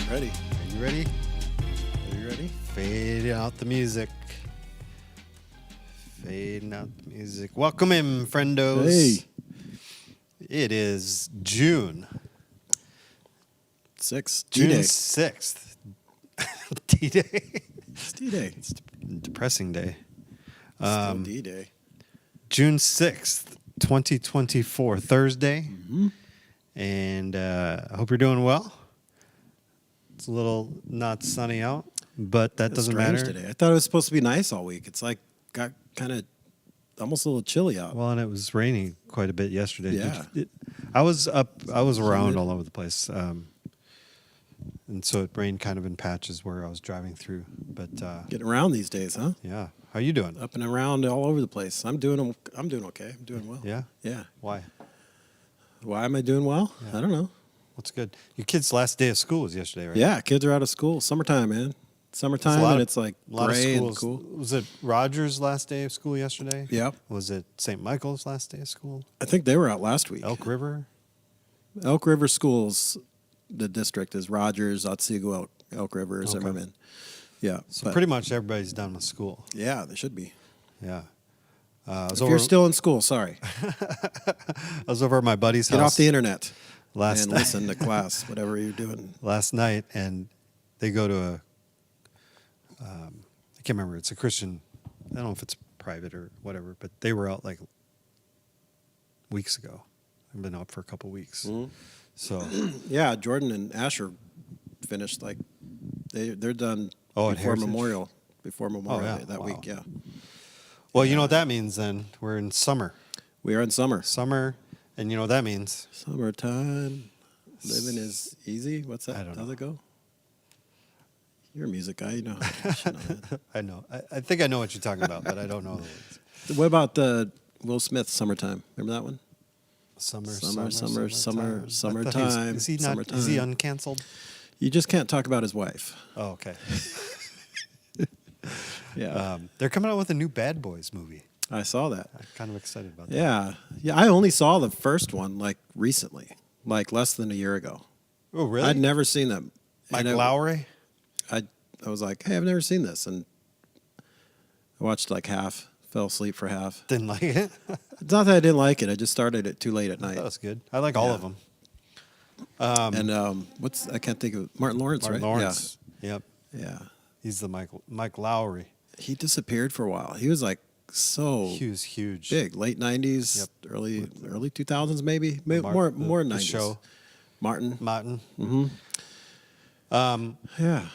Ready. Are you ready? Are you ready? Fading out the music. Fading out the music. Welcome in, friendos. Hey. It is June 6th. June D-Day. 6th. D-Day. It's D-Day. It's a depressing day. Still D-Day. June 6th, 2024, Thursday. Mm-hmm. And I hope you're doing well. It's a little not sunny out, but that doesn't matter. Today. I thought it was supposed to be nice all week. It's like got kind of almost a little chilly out. Well, and it was raining quite a bit yesterday. Yeah. I was around all over the place. And so it rained kind of in patches where I was driving through. But Getting around these days, huh? yeah. How you doing? Up and around all over the place. I'm doing okay. I'm doing well. Yeah? Yeah. Why? Why am I doing well? Yeah. I don't know. What's good? Your kid's last day of school was yesterday, right? Yeah, kids are out of school. Summertime, man. Summertime, and it's like a lot of gray and schools. cool. Was it Rogers' last day of school yesterday? Yep. Was it St. Michael's last day of school? I think they were out last week. Elk River? Elk River Schools, the district is Rogers, Otsego, Elk River, Zimmerman. Yeah. So pretty much everybody's done with school. Yeah, they should be. Yeah. If you're still in school, sorry. I was over at my buddy's house. Get off the internet last and night. listen to class, whatever you're doing. Last night, and they go to I can't remember. It's a Christian. I don't know if it's private or whatever, but they were out like weeks ago. I've been out for a couple weeks. Mm-hmm. So Yeah, Jordan and Asher finished like they're done at before Heritage? Memorial. Before Memorial yeah. Day that Wow. week, yeah. well, you know what that means then? We're in summer. We are in summer. Summer, and you know what that means? Summertime. Living is easy. What's that? I don't know. How's it go? You're a music guy, you know. You should know that. I know. I think I know what you're talking about, but I don't know the words. What about the Will Smith "Summertime"? Remember that one? Summertime. Summertime. Is he not? Summertime. Is he uncanceled? You just can't talk about his wife. Oh, okay. Yeah, They're coming out with a new Bad Boys movie. I saw that. I'm kind of excited about that. Yeah. I only saw the first one like recently, like less than a year ago. Oh, really? I'd never seen them. Mike And Lowry? I was like, hey, I've never seen this, and I watched like half. Fell asleep for half. Didn't like it? It's not that I didn't like it. I just started it too late at night. That was good. I like all of them. And I can't think of Martin Lawrence, Martin right? Lawrence. Yep. Yeah. He's the Mike Lowry. He disappeared for a while. He was like so He was huge. big, late 90s, Yep. early 2000s maybe. Mar- More the 90s. show. Martin. Mm-hmm. Yeah.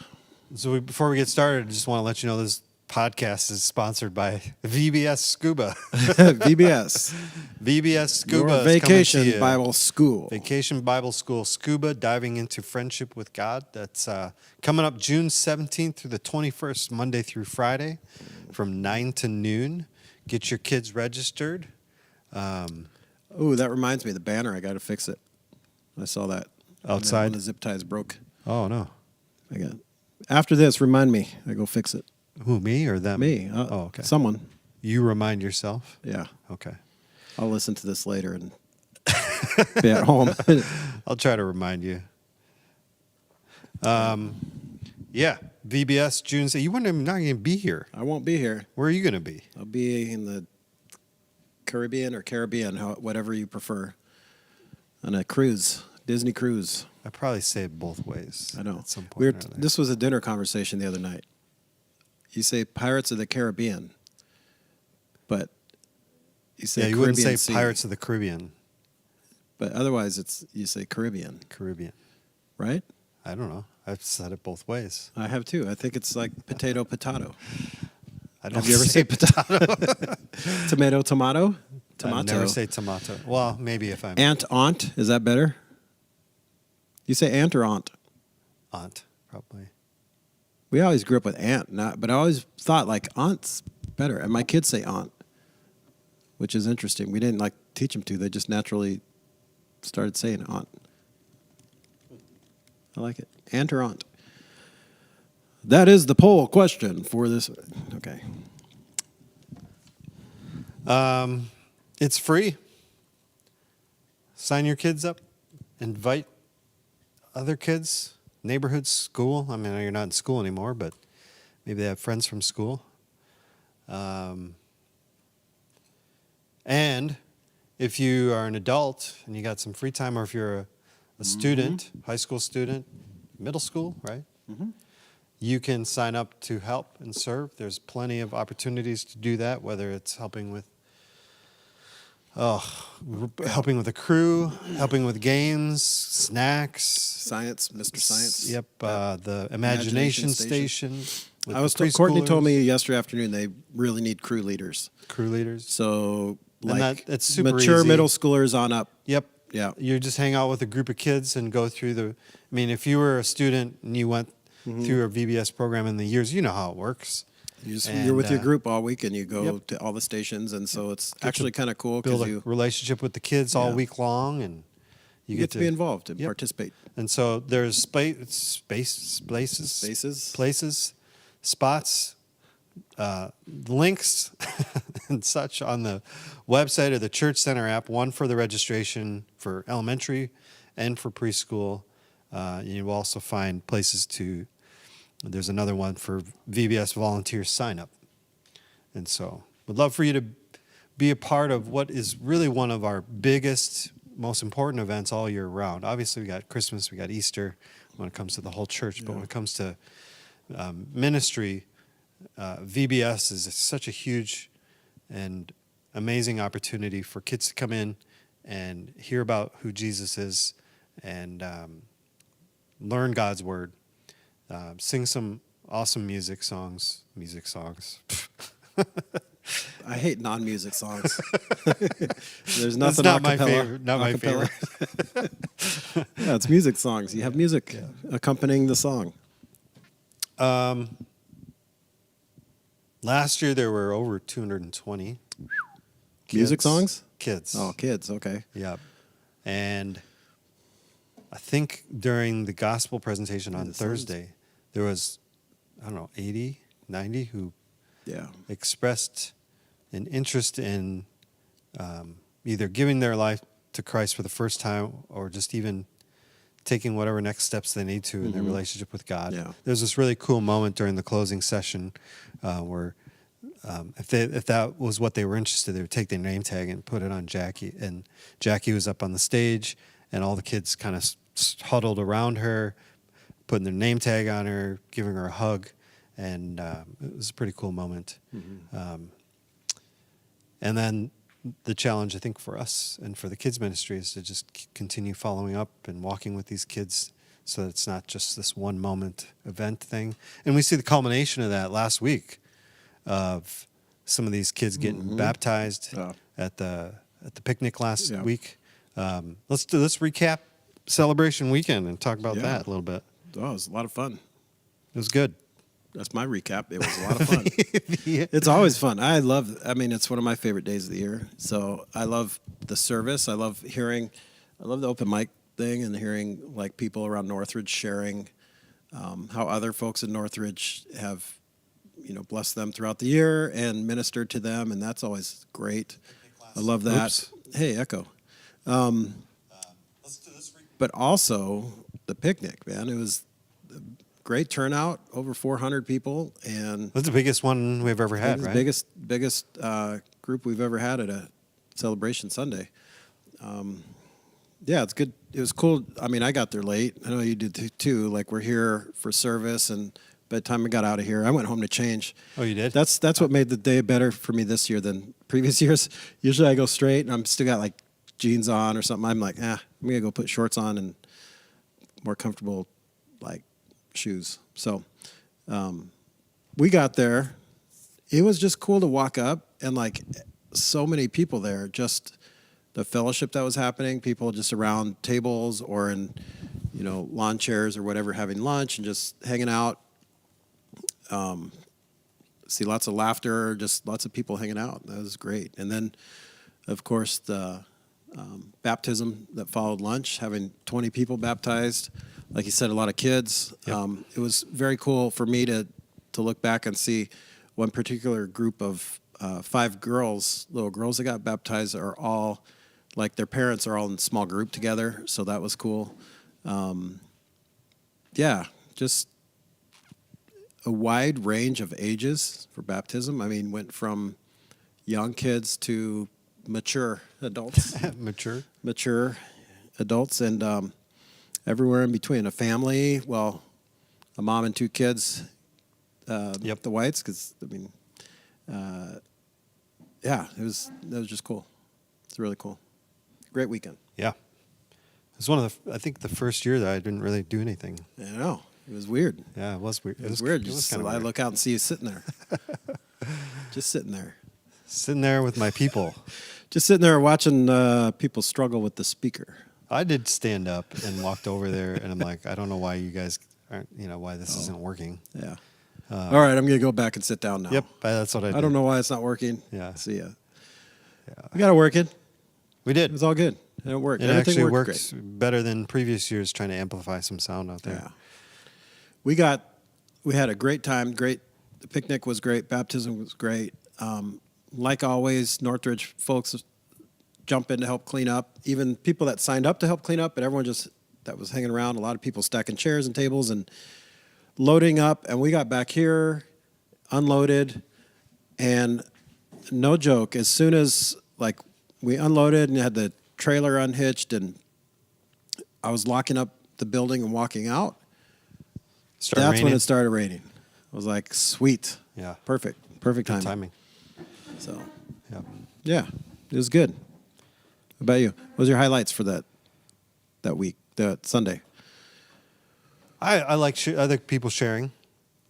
So before we get started, I just want to let you know this podcast is sponsored by VBS Scuba. VBS. VBS Scuba Your is coming to Vacation you. Bible School. Vacation Bible School Scuba, diving into friendship with God. That's coming up June 17th through the 21st, Monday through Friday, from 9 to noon. Get your kids registered. Oh, that reminds me, the banner, I got to fix it. I saw that. Outside? When the zip ties broke. Oh, no. After this, remind me. I go fix it. Who, me or them? Me. Oh, okay. Someone. You remind yourself? Yeah. Okay. I'll listen to this later and be at home. I'll try to remind you. Yeah, VBS June. You wouldn't not going to be here. I won't be here. Where are you going to be? I'll be in the Caribbean, whatever you prefer, on a cruise, Disney cruise. I probably say it both ways. I know. At some point. This was a dinner conversation the other night. You say Pirates of the Caribbean, but you say you Caribbean wouldn't say Sea. Pirates of the Caribbean. But otherwise, you say Caribbean, right? I don't know. I've said it both ways. I have too. I think it's like potato. I don't Have you ever say potato? Tomato? I never say tomato. Well, maybe if I'm Aunt. Is that better? You say aunt or aunt? aunt, probably. We always grew up with aunt, but I always thought like aunt's better. And my kids say aunt, which is interesting. We didn't like teach them to. They just naturally started saying aunt. I like it. Aunt or aunt? That is the poll question for this. Okay. It's free. Sign your kids up. Invite other kids. neighborhood school. I mean, you're not in school anymore, but maybe they have friends from school. And if you are an adult and you got some free time, or if you're a student, high school student, middle school, right? You can sign up to help and serve. There's plenty of opportunities to do that, whether it's helping with the crew, helping with games, snacks. Science, Mr. Science. Yep, the Imagination Station. with Courtney told preschoolers, me yesterday afternoon they really need crew leaders. crew leaders. So And like that's super mature easy. middle schoolers on up. Yep. Yeah. You just hang out with a group of kids and go through I mean, if you were a student and you went through a VBS program in the years, you know how it works. You're with your group all week and you go Yep. to all the stations, and so it's to actually kind of cool Build because a you relationship with the kids all Yeah. week long, and you get to be involved and Yep. participate. And so there's places, spots, links, and such on the website or the Church Center app. One for the registration for elementary and for preschool. You will also find places to. There's another one for VBS volunteer sign up. And so we'd love for you to be a part of what is really one of our biggest, most important events all year round. Obviously, we got Christmas, we got Easter when it comes to the whole church, but when it comes to ministry, VBS is such a huge and amazing opportunity for kids to come in and hear about who Jesus is and learn God's word. Sing some awesome music songs. I hate non-music songs. There's That's nothing not my acapella- favorite. Not my acapella. favorite. Yeah, it's music songs. You have music accompanying the song. Last year there were over 220 Music songs? Kids. Oh, kids. Okay. Yep. And I think during the gospel presentation on Thursday, there was, 80, 90 who Yeah. expressed an interest in either giving their life to Christ for the first time or just even taking whatever next steps they need to in their relationship with God. Yeah. There's this really cool moment during the closing session where if that was what they were interested in, they would take their name tag and put it on Jackie. And Jackie was up on the stage, and all the kids kind of huddled around her, putting their name tag on her, giving her a hug. And it was a pretty cool moment. And then the challenge, I think, for us and for the kids ministry is to just continue following up and walking with these kids so that it's not just this one moment event thing. And we see the culmination of that last week of some of these kids getting baptized at the picnic last week. Let's recap Celebration Weekend and talk about that a little bit. Oh, it was a lot of fun. It was good. That's my recap. It was a lot of fun. It's always fun. It's one of my favorite days of the year. So I love the service. I love the open mic thing and hearing like people around Northridge sharing how other folks in Northridge have, blessed them throughout the year and ministered to them. And that's always great. I love that. Oops. Hey, echo. Let's do this. But also the picnic, man. It was a great turnout, over 400 people, and That's the biggest one we've ever had, right? biggest group we've ever had at a celebration Sunday. Yeah, it's good. It was cool. I mean, I got there late. I know you did too. Like we're here for service, and by the time I got out of here, I went home to change. Oh, you did? That's what made the day better for me this year than previous years. Usually I go straight, and I'm still got like jeans on or something. I'm like, I'm gonna go put shorts on and more comfortable like shoes. So we got there. It was just cool to walk up and like so many people there. Just the fellowship that was happening. People just around tables or in lawn chairs or whatever, having lunch and just hanging out. See lots of laughter. Just lots of people hanging out. That was great. And then, of course, the baptism that followed lunch, having 20 people baptized. Like you said, a lot of kids. Yep. It was very cool for me to look back and see one particular group of 5 little girls that got baptized are all, like their parents are all in a small group together. So that was cool. yeah, just a wide range of ages for baptism. I mean, went from young kids to mature adults, mature adults, and everywhere in between. A family, well, a mom and two kids, Yep. the Whites, because, I mean, yeah, it was just cool. It's really cool. Great weekend. Yeah. It was one of I think the first year that I didn't really do anything. I know. It was weird. Yeah, it was weird. It was weird. It was Just kind of I weird. look out and see you sitting there. Just sitting there. Sitting there with my people. Just sitting there watching people struggle with the speaker. I did stand up and walked over there, and I'm like, I don't know why you guys aren't, why this isn't working. Yeah. All right, I'm going to go back and sit down now. Yep, that's what I did. I don't know why it's not working. Yeah. See ya. Yeah. We got it working. We It did. was all good. It worked. It Everything actually worked worked great. better than previous years trying to amplify some sound out there. Yeah. We had a great time. Great. The picnic was great. Baptism was great. Like always, Northridge folks jump in to help clean up. Even people that signed up to help clean up, but everyone just that was hanging around. A lot of people stacking chairs and tables and loading up. And we got back here, unloaded, and no joke, as soon as like we unloaded and had the trailer unhitched and I was locking up the building and walking out, that's when it started raining. I was like, sweet. Yeah. Perfect Good timing. timing. So, Yeah. yeah, it was good. How about you? What was your highlights for that week, that Sunday? I like other people sharing.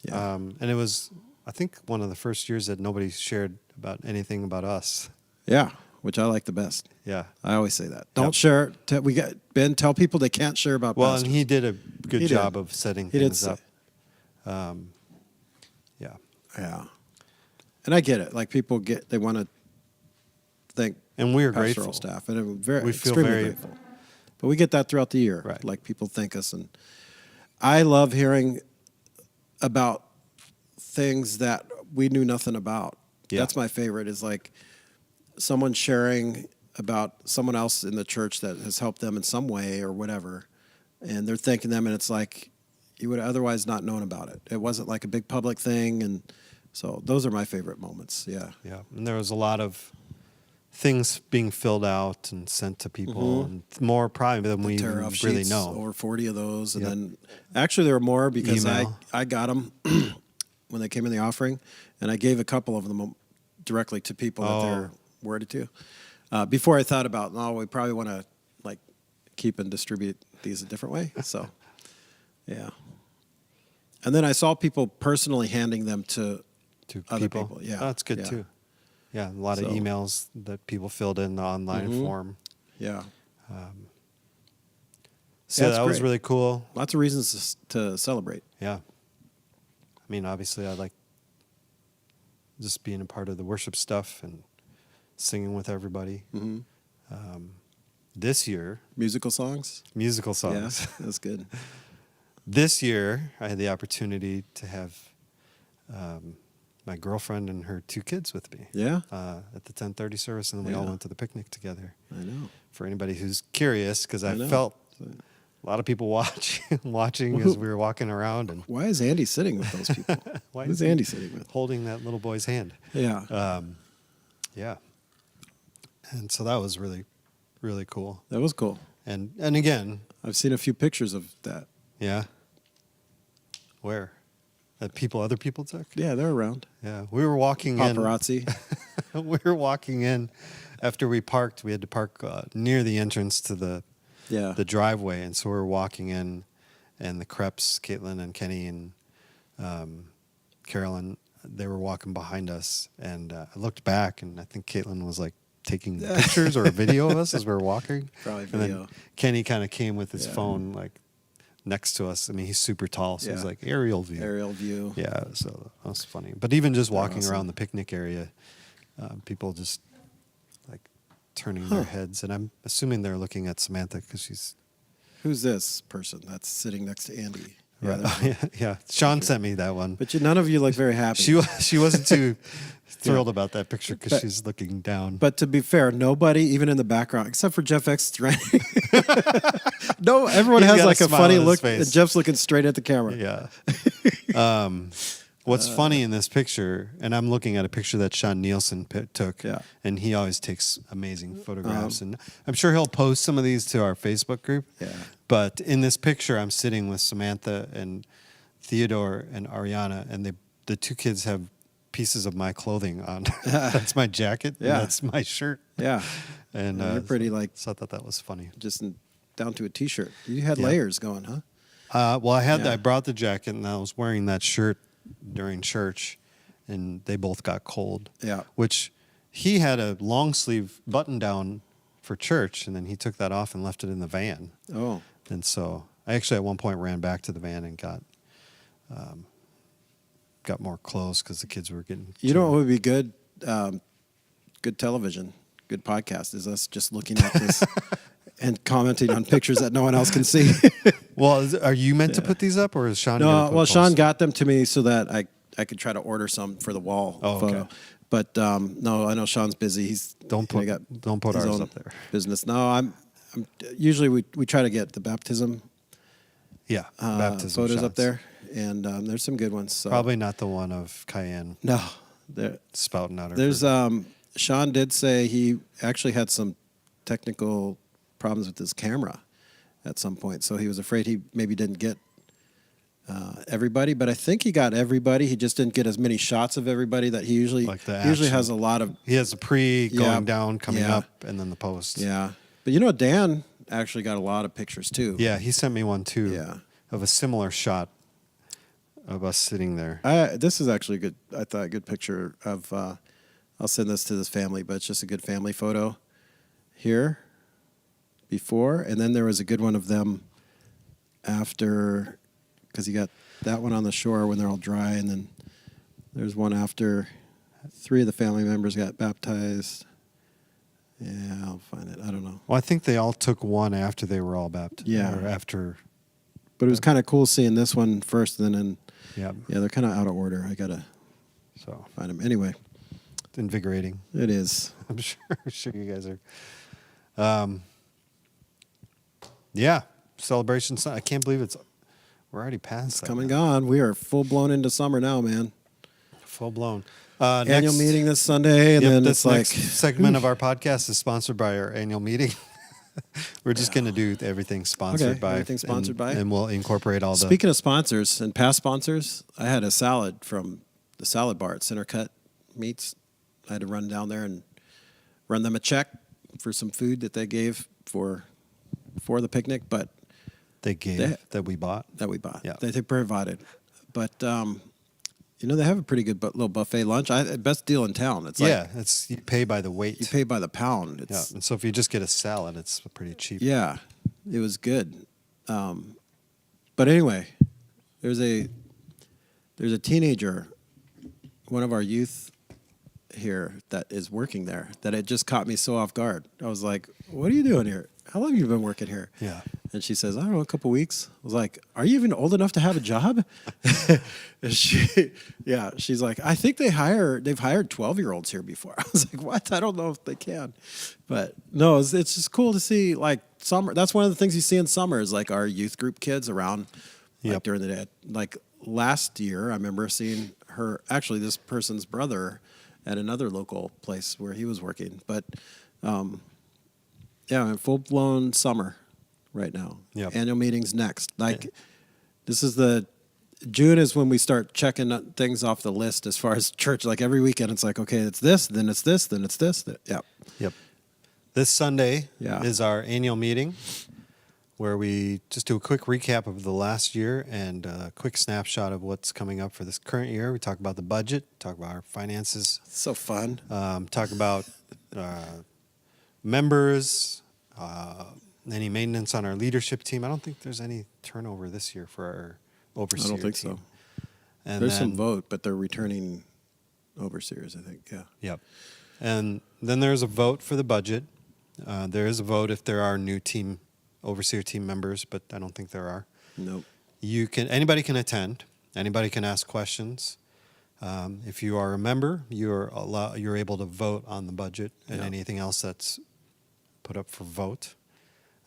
Yeah. And it was, I think, one of the first years that nobody shared about anything about us. Yeah, which I like the best. Yeah. I always say that. Don't share. We got Ben. Tell people they can't share about. Well, pastors. and he did a good He job did. of setting He did things say- up. Yeah. Yeah, and I get it. Like people they want to thank And we are pastoral grateful. staff, and I'm very We feel extremely very- grateful. But we get that throughout the year. Right. Like people thank us, and I love hearing about things that we knew nothing about. Yeah. That's my favorite. Is like someone sharing about someone else in the church that has helped them in some way or whatever, and they're thanking them, and it's like you would otherwise not known about it. It wasn't like a big public thing, and so those are my favorite moments. Yeah. Yeah. And there was a lot of things being filled out and sent to people, and more probably than we Tear even off really sheets, know. over 40 of those, and Yep. then actually there were more because Email. I got them when they came in the offering, and I gave a couple of them directly to people that they're worded to. Before I thought about, we probably want to like keep and distribute these a different way. So, yeah. And then I saw people personally handing them to other people. Yeah, Oh, that's good yeah. too. Yeah, a lot of So- emails that people filled in the online form. Yeah, So Yeah, it's that was great. really cool. lots of reasons to celebrate. Yeah. I mean, obviously, I like just being a part of the worship stuff and singing with everybody. Mm-hmm. This year, Musical songs. musical songs. Yeah, that's good. This year, I had the opportunity to have my girlfriend and her two kids with me Yeah, at the 10:30 service, and then we all Yeah. went to the picnic together. I know. For anybody who's curious, because I know. felt a lot of people watching as we were walking around, and Why is Andy sitting with those people? Why Who's is he Andy sitting with? holding that little boy's hand. Yeah, Yeah. And so that was really, really cool. that was cool. And again, I've seen a few pictures of that. yeah. Where? That other people took? Yeah, they're around. Yeah. We were walking Paparazzi. in. We were walking in after we parked. We had to park near the entrance to the driveway. And so we were walking in, and the Kreps, Caitlin and Kenny and Carolyn, they were walking behind us. And I looked back, and I think Caitlin was like taking pictures or a video of us as we were walking. Probably And then video. Kenny kind of came with his Yeah. phone like next to us. I mean, he's super tall, so Yeah. it's like aerial view. Aerial view. Yeah, so that was funny. But even just walking awesome. around the picnic area, people just like turning their heads, and I'm assuming they're looking at Samantha because she's Who's this person that's sitting next to Andy? Yeah, Yeah. Sean sent me that one. but none of you look very happy. She wasn't too thrilled about that picture because she's looking down. But to be fair, nobody, even in the background, except for Jeff X, is running. No, everyone He's has got like a a smile funny on his look, face. and Jeff's looking straight at the camera. Yeah. What's funny in this picture, and I'm looking at a picture that Sean Nielsen took, Yeah. and he always takes amazing photographs, and I'm sure he'll post some of these to our Facebook group. Yeah. But in this picture, I'm sitting with Samantha and Theodore and Ariana, and the two kids have pieces of my clothing on. That's my jacket. Yeah. And that's my shirt. Yeah. And You're pretty like so I thought that was funny. just down to a T-shirt. You had Yeah. layers going, huh? Well, I Yeah. brought the jacket, and I was wearing that shirt during church, and they both got cold. Yeah. Which he had a long sleeve button down for church, and then he took that off and left it in the van. Oh. And so I actually at one point ran back to the van and got more clothes because the kids were getting. You know what would be good? Good television, good podcast is us just looking at this and commenting on pictures that no one else can see. Well, are you meant to put these up, or is Sean? gonna No, put well, Sean posts? got them to me so that I could try to order some for the wall Oh, photo. okay. But no, I know Sean's busy. He's Don't put his ours own up there. business. No, I'm usually we try to get the baptism Yeah, baptism photos up shots. there, and there's some good ones. So. Probably not the one of Cayenne No, there, spouting out her. there's Sean did say he actually had some technical problems with his camera at some point, so he was afraid he maybe didn't get everybody, but I think he got everybody. He just didn't get as many shots of everybody that he usually Like the usually action. has a lot of. He has the pre Yeah. going down, coming Yeah. up, and then the post. Yeah, but Dan actually got a lot of pictures too. Yeah, he sent me one too. Yeah. Of a similar shot of us sitting there. This is actually good. I thought a good picture of. I'll send this to this family, but it's just a good family photo here before, and then there was a good one of them after, because you got that one on the shore when they're all dry, and then there's one after 3 of the family members got baptized. Yeah, I'll find it. I don't know. Well, I think they all took one after they were all baptized. Yeah. Or after. But it was kind of cool seeing this one first, and then Yeah. yeah, they're kind of out of order. I got to So find them. Anyway, invigorating. it is. I'm sure you guys are. Yeah. Celebration. I can't believe we're already past that. Come and gone. We are full blown into summer now, man. Full blown. Annual meeting this Sunday, and Yep, then this it's like next segment of our podcast is sponsored by our annual meeting. We're just going to do everything sponsored Okay, by. everything sponsored by. And we'll incorporate all the. Speaking of sponsors and past sponsors, I had a salad from the salad bar at Center Cut Meats. I had to run down there and run them a check for some food that they gave for the picnic, but they gave They- that we bought. that we bought. Yeah. They provided. But they have a pretty good little buffet lunch. Best deal in town. It's like It's you pay by the weight. you pay by the pound. Yeah, It's, and so if you just get a salad, it's pretty cheap. Yeah, it was good. But anyway, there's a teenager, one of our youth here that is working there, that it just caught me so off guard. I was like, "What are you doing here? How long have you been working here?" Yeah. And she says, "I don't know, a couple weeks." I was like, "Are you even old enough to have a job?" And she's like, "I think they've hired 12-year-olds here before." I was like, "What? I don't know if they can." But no, it's just cool to see like summer. That's one of the things you see in summer is like our youth group kids around like Yep. during the day. Like last year, I remember seeing this person's brother at another local place where he was working. But yeah, full blown summer right now. Yep. Annual meetings next. Like this is June is when we start checking things off the list as far as church. Like every weekend, it's like, okay, it's this, then it's this, then it's this. Yeah. Yep. This Sunday Yeah. is our annual meeting where we just do a quick recap of the last year and a quick snapshot of what's coming up for this current year. We talk about the budget, talk about our finances, It's so fun. talk about members, any maintenance on our leadership team. I don't think there's any turnover this year for our overseer I don't think team. so. And There's then, some vote, but they're returning overseers, I think. Yeah. Yep. And then there's a vote for the budget. There is a vote if there are new overseer team members, but I don't think there are. Nope. Anybody can attend. Anybody can ask questions. If you are a member, you're able to vote on the budget and Yeah. anything else that's put up for vote.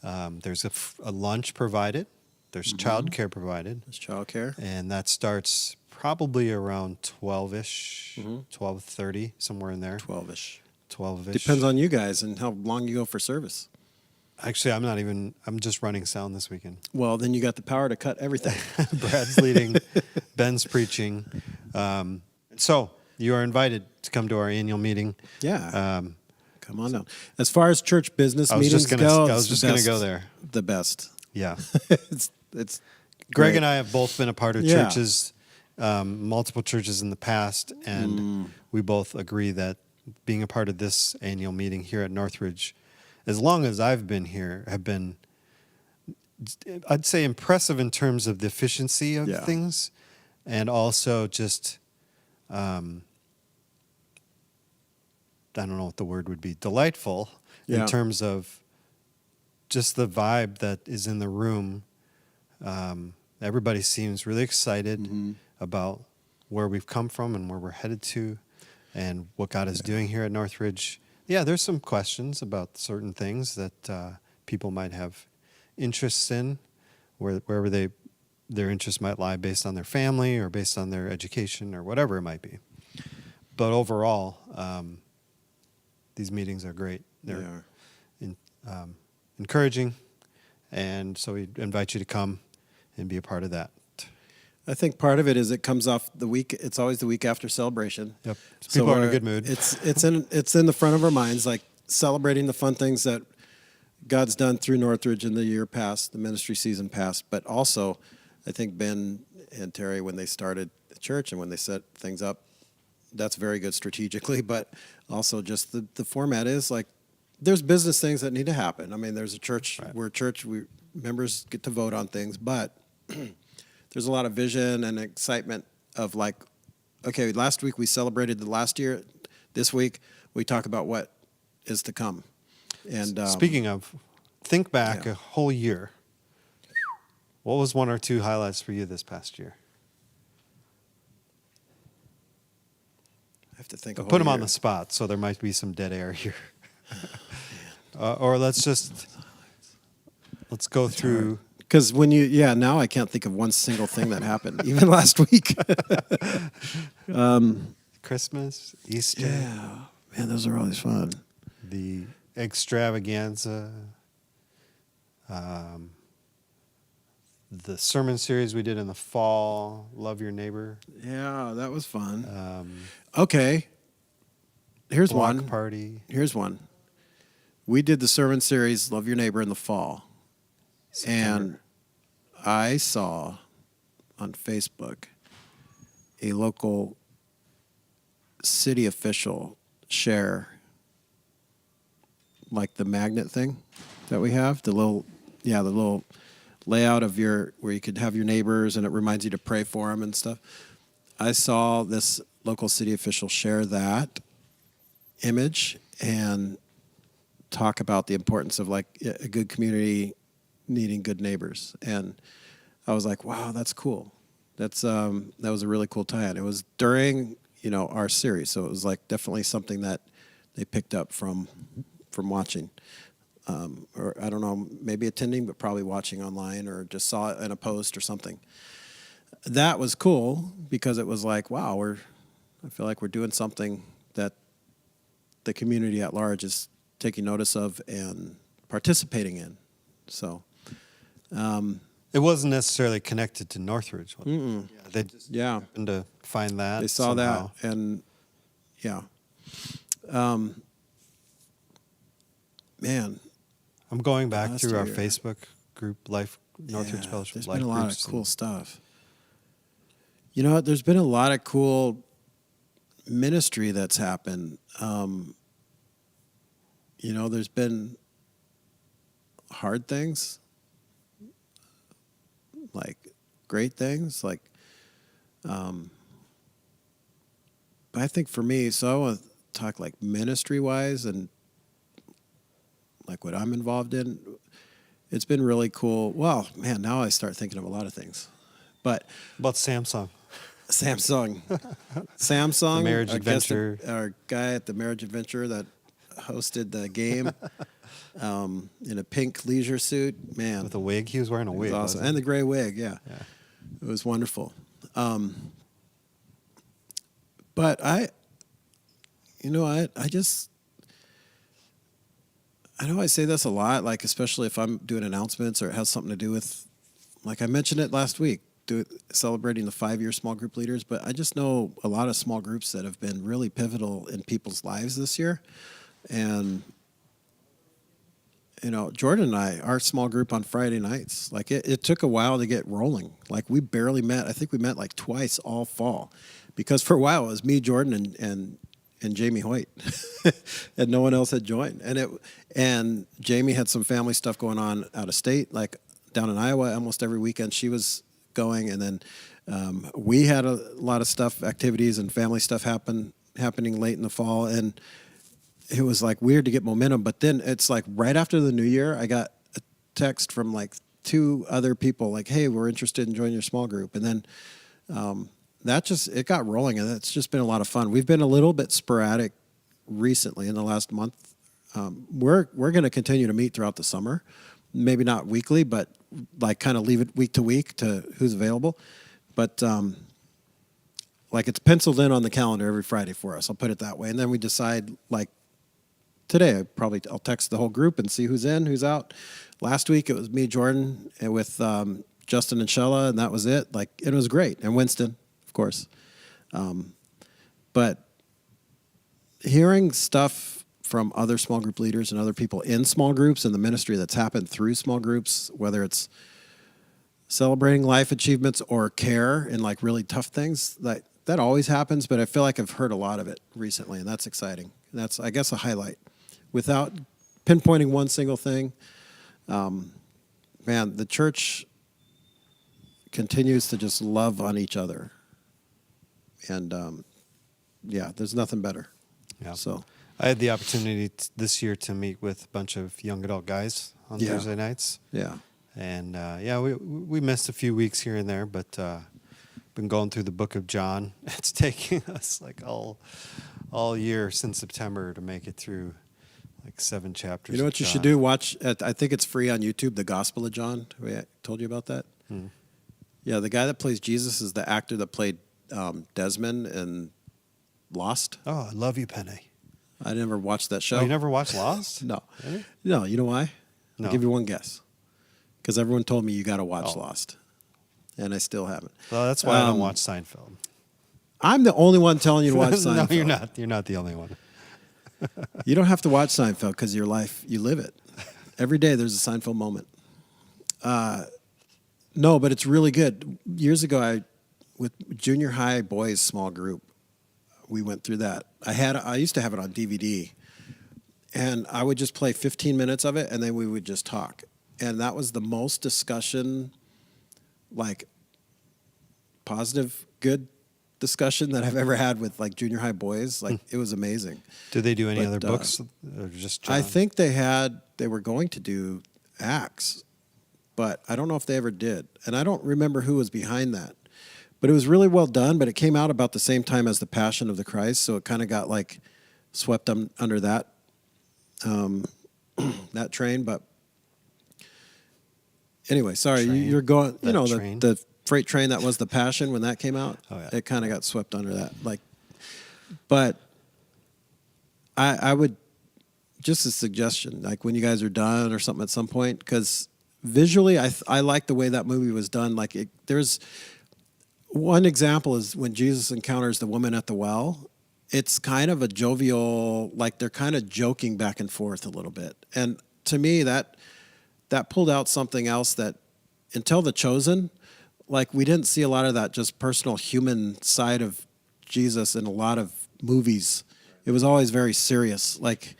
There's a lunch provided. There's childcare provided, There's childcare. and that starts probably around 12-ish, 12:30, somewhere in there. 12-ish. 12-ish. Depends on you guys and how long you go for service. Actually, I'm just running sound this weekend. Well, then you got the power to cut everything. Brad's leading, Ben's preaching. So you are invited to come to our annual meeting. Yeah. Come on down. As far as church business I was meetings just go, I was it's just the going to best- go there. The best. Yeah. It's Greg great. and I have both been a part of Yeah. churches, multiple churches in the past, and we both agree that being a part of this annual meeting here at Northridge, as long as I've been here, have been, I'd say, impressive in terms of the efficiency of Yeah. things, and also just, I don't know what the word would be, delightful Yeah. in terms of just the vibe that is in the room. Everybody seems really excited about where we've come from and where we're headed to and what God is doing here at Northridge. Yeah, there's some questions about certain things that people might have interests in, wherever their interests might lie based on their family or based on their education or whatever it might be. But overall, these meetings are great. They're encouraging, and so we invite you to come and be a part of that. I think part of it is it comes off the week. It's always the week after celebration. Yep. So people are in a we're- good mood. It's in the front of our minds, like celebrating the fun things that God's done through Northridge in the year past, the ministry season past. But also, I think Ben and Terry, when they started the church and when they set things up, that's very good strategically. But also, just the format is like there's business things that need to happen. I mean, there's a church. Right. We're a church. Members get to vote on things, but there's a lot of vision and excitement of like, okay, last week we celebrated the last year. This week we talk about what is to come. And Speaking of, think back yeah. a whole year. What was one or two highlights for you this past year? I have to think. Put them on the spot, so there might be some dead air here. Or let's go through. Because now I can't think of one single thing that happened, even last week. Christmas, Easter, Yeah, man, those are always fun. the extravaganza, the sermon series we did in the fall, Love Your Neighbor, Yeah, that was fun. Okay, here's block one. party. Here's one. We did the sermon series "Love Your Neighbor" in the fall, and I saw on Facebook a local city official share like the magnet thing that we have, the little layout of where you could have your neighbors and it reminds you to pray for them and stuff. I saw this local city official share that image and talk about the importance of like a good community needing good neighbors. And I was like, wow, that's cool. That was a really cool tie-in. It was during, our series. So it was like definitely something that they picked up from watching. Or I don't know, maybe attending, but probably watching online or just saw it in a post or something. That was cool because it was like, wow, I feel like we're doing something that the community at large is taking notice of and participating in. So, It wasn't necessarily connected to Northridge. Yeah, they just happened to find that. they saw somehow. that, and man, I'm going back Last through our year. Facebook group, Northridge yeah, Fellowship there's Life been a lot groups, of cool and stuff. You know what? There's been a lot of cool ministry that's happened. There's been hard things, like great things, like. But I think for me, so I want to talk like ministry wise and like what I'm involved in. It's been really cool. Well, man, now I start thinking of a lot of things. But About Samsung. Samsung, The Marriage our guest- Adventure. our guy at the Marriage Adventure that hosted the game, in a pink leisure suit, man, With a wig. He was wearing a it was wig. awesome, Wasn't he? and the gray wig, yeah, Yeah. it was wonderful. But I just, I know I say this a lot, like especially if I'm doing announcements or it has something to do with, like I mentioned it last week, celebrating the 5-year small group leaders. But I just know a lot of small groups that have been really pivotal in people's lives this year. And, Jordan and I, our small group on Friday nights, like it took a while to get rolling. Like we barely met. I think we met like twice all fall, because for a while it was me, Jordan, and Jamie Hoyt, and no one else had joined. And Jamie had some family stuff going on out of state, like down in Iowa. Almost every weekend she was going, and then we had a lot of stuff, activities, and family stuff happening late in the fall, and it was like weird to get momentum. But then it's like right after the new year, I got a text from like 2 other people, like, "Hey, we're interested in joining your small group," and then. It got rolling, and it's just been a lot of fun. We've been a little bit sporadic recently in the last month. We're going to continue to meet throughout the summer, maybe not weekly, but like kind of leave it week to week to who's available. But like it's penciled in on the calendar every Friday for us. I'll put it that way, and then we decide like today. I'll text the whole group and see who's in, who's out. Last week it was me, Jordan, and with Justin and Shella, and that was it. Like it was great, and Winston, of course. But hearing stuff from other small group leaders and other people in small groups and the ministry that's happened through small groups, whether it's celebrating life achievements or care in like really tough things, that always happens. But I feel like I've heard a lot of it recently, and that's exciting. That's, I guess, a highlight. Without pinpointing one single thing, man, the church continues to just love on each other. And there's nothing better. Yeah. So I had the opportunity this year to meet with a bunch of young adult guys on Thursday nights. Yeah. And we missed a few weeks here and there, but been going through the book of John. It's taking us like all year since September to make it through like 7 chapters. You know what you should do? Watch. I think it's free on YouTube. The Gospel of John. I told you about that. Yeah, the guy that plays Jesus is the actor that played Desmond in Lost. Oh, I love you, Penny. I never watched that show. Oh, you never watched Lost? No. Really? No, you know why? No. I'll give you one guess. Because everyone told me you got to watch Oh. Lost. And I still haven't. Well, that's why I don't watch Seinfeld. I'm the only one telling you to watch Seinfeld. No, you're not. You're not the only one. You don't have to watch Seinfeld because your life, you live it. Every day there's a Seinfeld moment. No, but it's really good. Years ago, with junior high boys small group, we went through that. I used to have it on DVD, and I would just play 15 minutes of it, and then we would just talk. And that was the most discussion, like positive, good discussion that I've ever had with like junior high boys. Like it was amazing. Did they do any But, other books or just John? I think they were going to do Acts, but I don't know if they ever did. And I don't remember who was behind that. But it was really well done, but it came out about the same time as The Passion of the Christ, so it kind of got like swept under that that train. But anyway, sorry, you're going, the freight train that was The Passion when that came out. Oh, yeah. It kind of got swept under that. But I would, just a suggestion, like when you guys are done or something at some point, because visually I like the way that movie was done. Like there's one example is when Jesus encounters the woman at the well. It's kind of a jovial, like they're kind of joking back and forth a little bit. And to me, that pulled out something else that until The Chosen, like we didn't see a lot of that just personal human side of Jesus in a lot of movies. It was always very serious. Like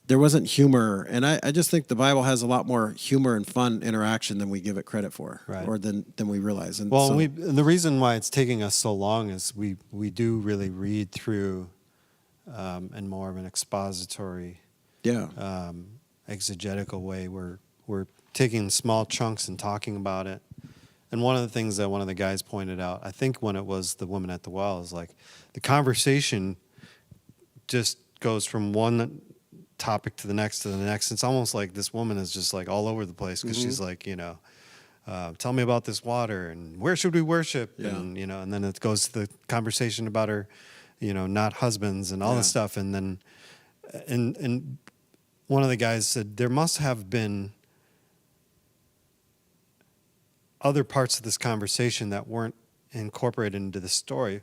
there wasn't humor. And I just think the Bible has a lot more humor and fun interaction than we give it credit for, right, or than we realize. And well, so, and the reason why it's taking us so long is we do really read through in more of an expository, exegetical way. We're taking small chunks and talking about it. And one of the things that one of the guys pointed out, I think when it was the woman at the well, is like the conversation just goes from one topic to the next. It's almost like this woman is just like all over the place because she's like, tell me about this water and where should we worship? Yeah. And, and then it goes to the conversation about her, not husbands and all this stuff. And then, and one of the guys said there must have been other parts of this conversation that weren't incorporated into the story,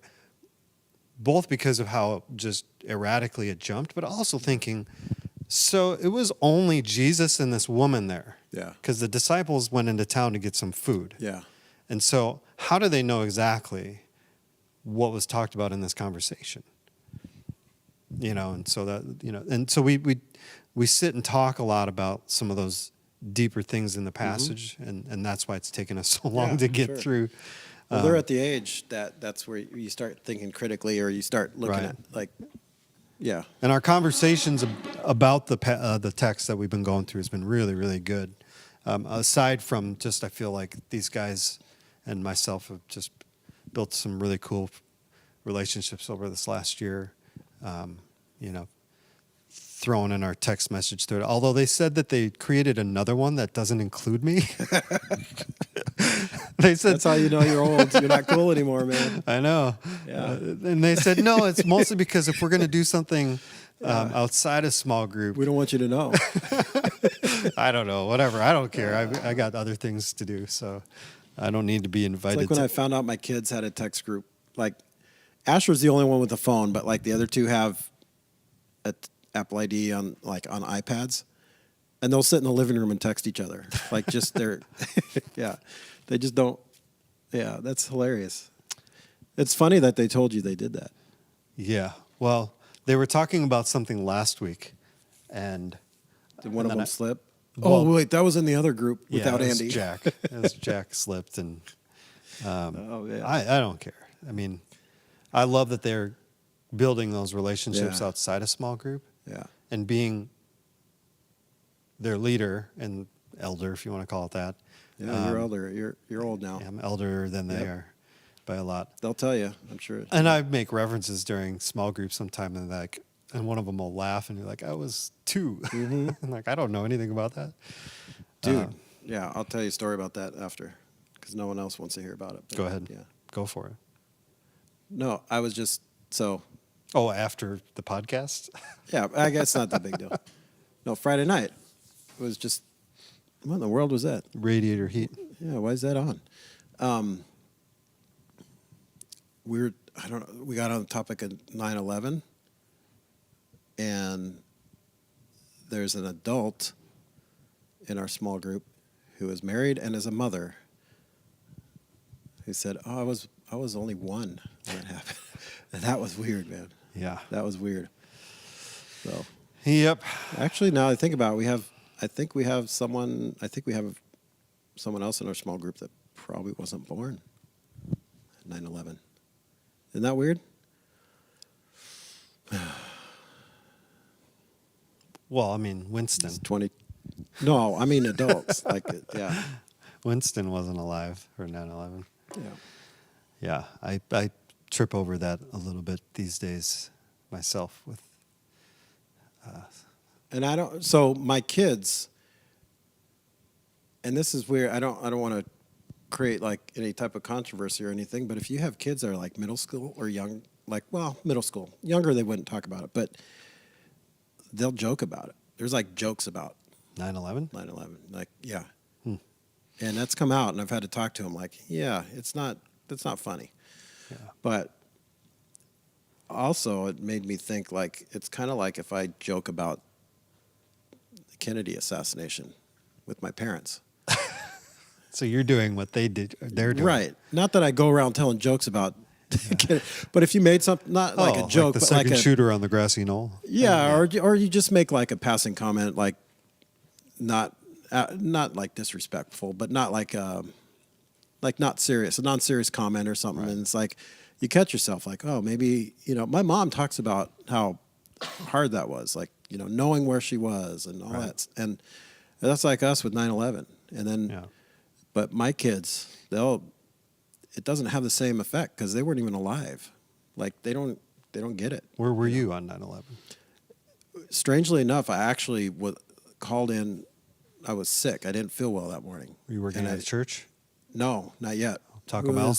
both because of how just erratically it jumped, but also thinking, so it was only Jesus and this woman there. Yeah. Because the disciples went into town to get some food. Yeah. And so how do they know exactly what was talked about in this conversation? And so that, and so we sit and talk a lot about some of those deeper things in the passage, and that's why it's taken us so long to get through. Well, they're at the age that's where you start thinking critically, or you start looking at And our conversations about the text that we've been going through has been really, really good. Aside from just, I feel like these guys and myself have just built some really cool relationships over this last year. Throwing in our text message thread, although they said that they created another one that doesn't include me. They said that's how you know you're old. You're not cool anymore, man. I know. Yeah. And they said no, it's mostly because if we're going to do something outside a small group, We don't want you to know. I don't know, whatever. I don't care. I got other things to do, so I don't need to be It's invited. like when I found out my kids had a text group. Like Asher's the only one with a phone, but like the other two have a Apple ID on iPads, and they'll sit in the living room and text each other. Like just they're, they just don't. Yeah, that's hilarious. It's funny that they told you they did that. Yeah. Well, they were talking about something last week, and Did one of them slip? Well, oh wait, that was in the other group without it was Andy. Jack. It was Jack slipped, and I don't care. I mean, I love that they're building those relationships outside a small group. Yeah. And being their leader and elder, if you want to call it that. Yeah, you're older. You're old now. I'm elder than they are by a lot. They'll tell you, I'm sure. And I make references during small groups sometime, and one of them will laugh, and you're like, I was 2. I'm like, I don't know anything about that. Dude, I'll tell you a story about that after, because no one else wants to hear about it. But Go ahead. Yeah. Go for it. No, I was just so. Oh, after the podcast? Yeah, I guess not that big deal. No, Friday night. It was just, what in the world was that? Radiator heat. Yeah, why is that on? We got on the topic of 9/11, and there's an adult in our small group who is married and is a mother who said, "Oh, I was only 1 when it happened," and that was weird, man. Yeah. That was weird. So, Yep. actually, now I think about it, I think we have someone else in our small group that probably wasn't born at 9/11. Isn't that weird? Well, I mean, Winston. It's 20. No, I mean adults. Yeah. Winston wasn't alive for 9/11. Yeah. Yeah, I trip over that a little bit these days myself with. And I don't. So my kids, and this is weird. I don't want to create like any type of controversy or anything. But if you have kids that are like middle school or young, middle school, younger, they wouldn't talk about it, but they'll joke about it. There's like jokes about 9/11? 9/11. Like, yeah. And that's come out, and I've had to talk to them. Like, yeah, that's not funny. Yeah. But also, it made me think like it's kind of like if I joke about the Kennedy assassination with my parents. So you're doing what they're doing. Right. Not that I go around telling jokes about but if you made something, not like a joke, like the but second like shooter on the grassy knoll. Yeah, or you just make like a passing comment, like not like disrespectful, but not like not serious, a non-serious comment or something. Right. And it's like you catch yourself like, oh, maybe, my mom talks about how hard that was, like, knowing where she was and all that. And that's like us with 9/11. And then, But my kids, it doesn't have the same effect because they weren't even alive. Like they don't get it. Where were you on 9/11? Strangely enough, I actually called in. I was sick. I didn't feel well that morning. Were you working at a church? No, not yet. Taco Bell?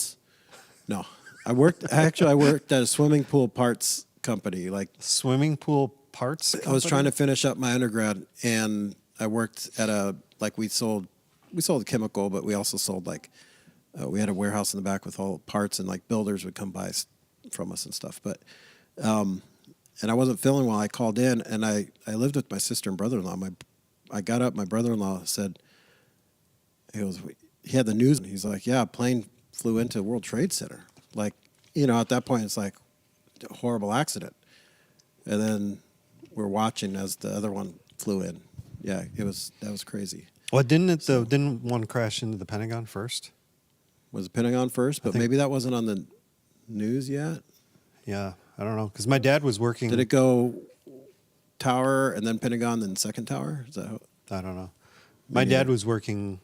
No, I worked at a swimming pool parts company. Like Swimming pool parts company? I was trying to finish up my undergrad, and I worked at we sold chemical, but we also sold we had a warehouse in the back with all parts, and like builders would come by from us and stuff. But and I wasn't feeling well. I called in, and I lived with my sister and brother-in-law. I got up. My brother-in-law said, he had the news, and he's like, yeah, a plane flew into World Trade Center. Like, at that point, it's like a horrible accident. And then we're watching as the other one flew in. Yeah, that was crazy. Well, didn't one crash into the Pentagon first? Was the Pentagon first? But maybe that wasn't on the news yet. Yeah, I don't know. Because my dad was working. Did it go tower and then Pentagon, then second tower? Is that how? I don't know. My dad was working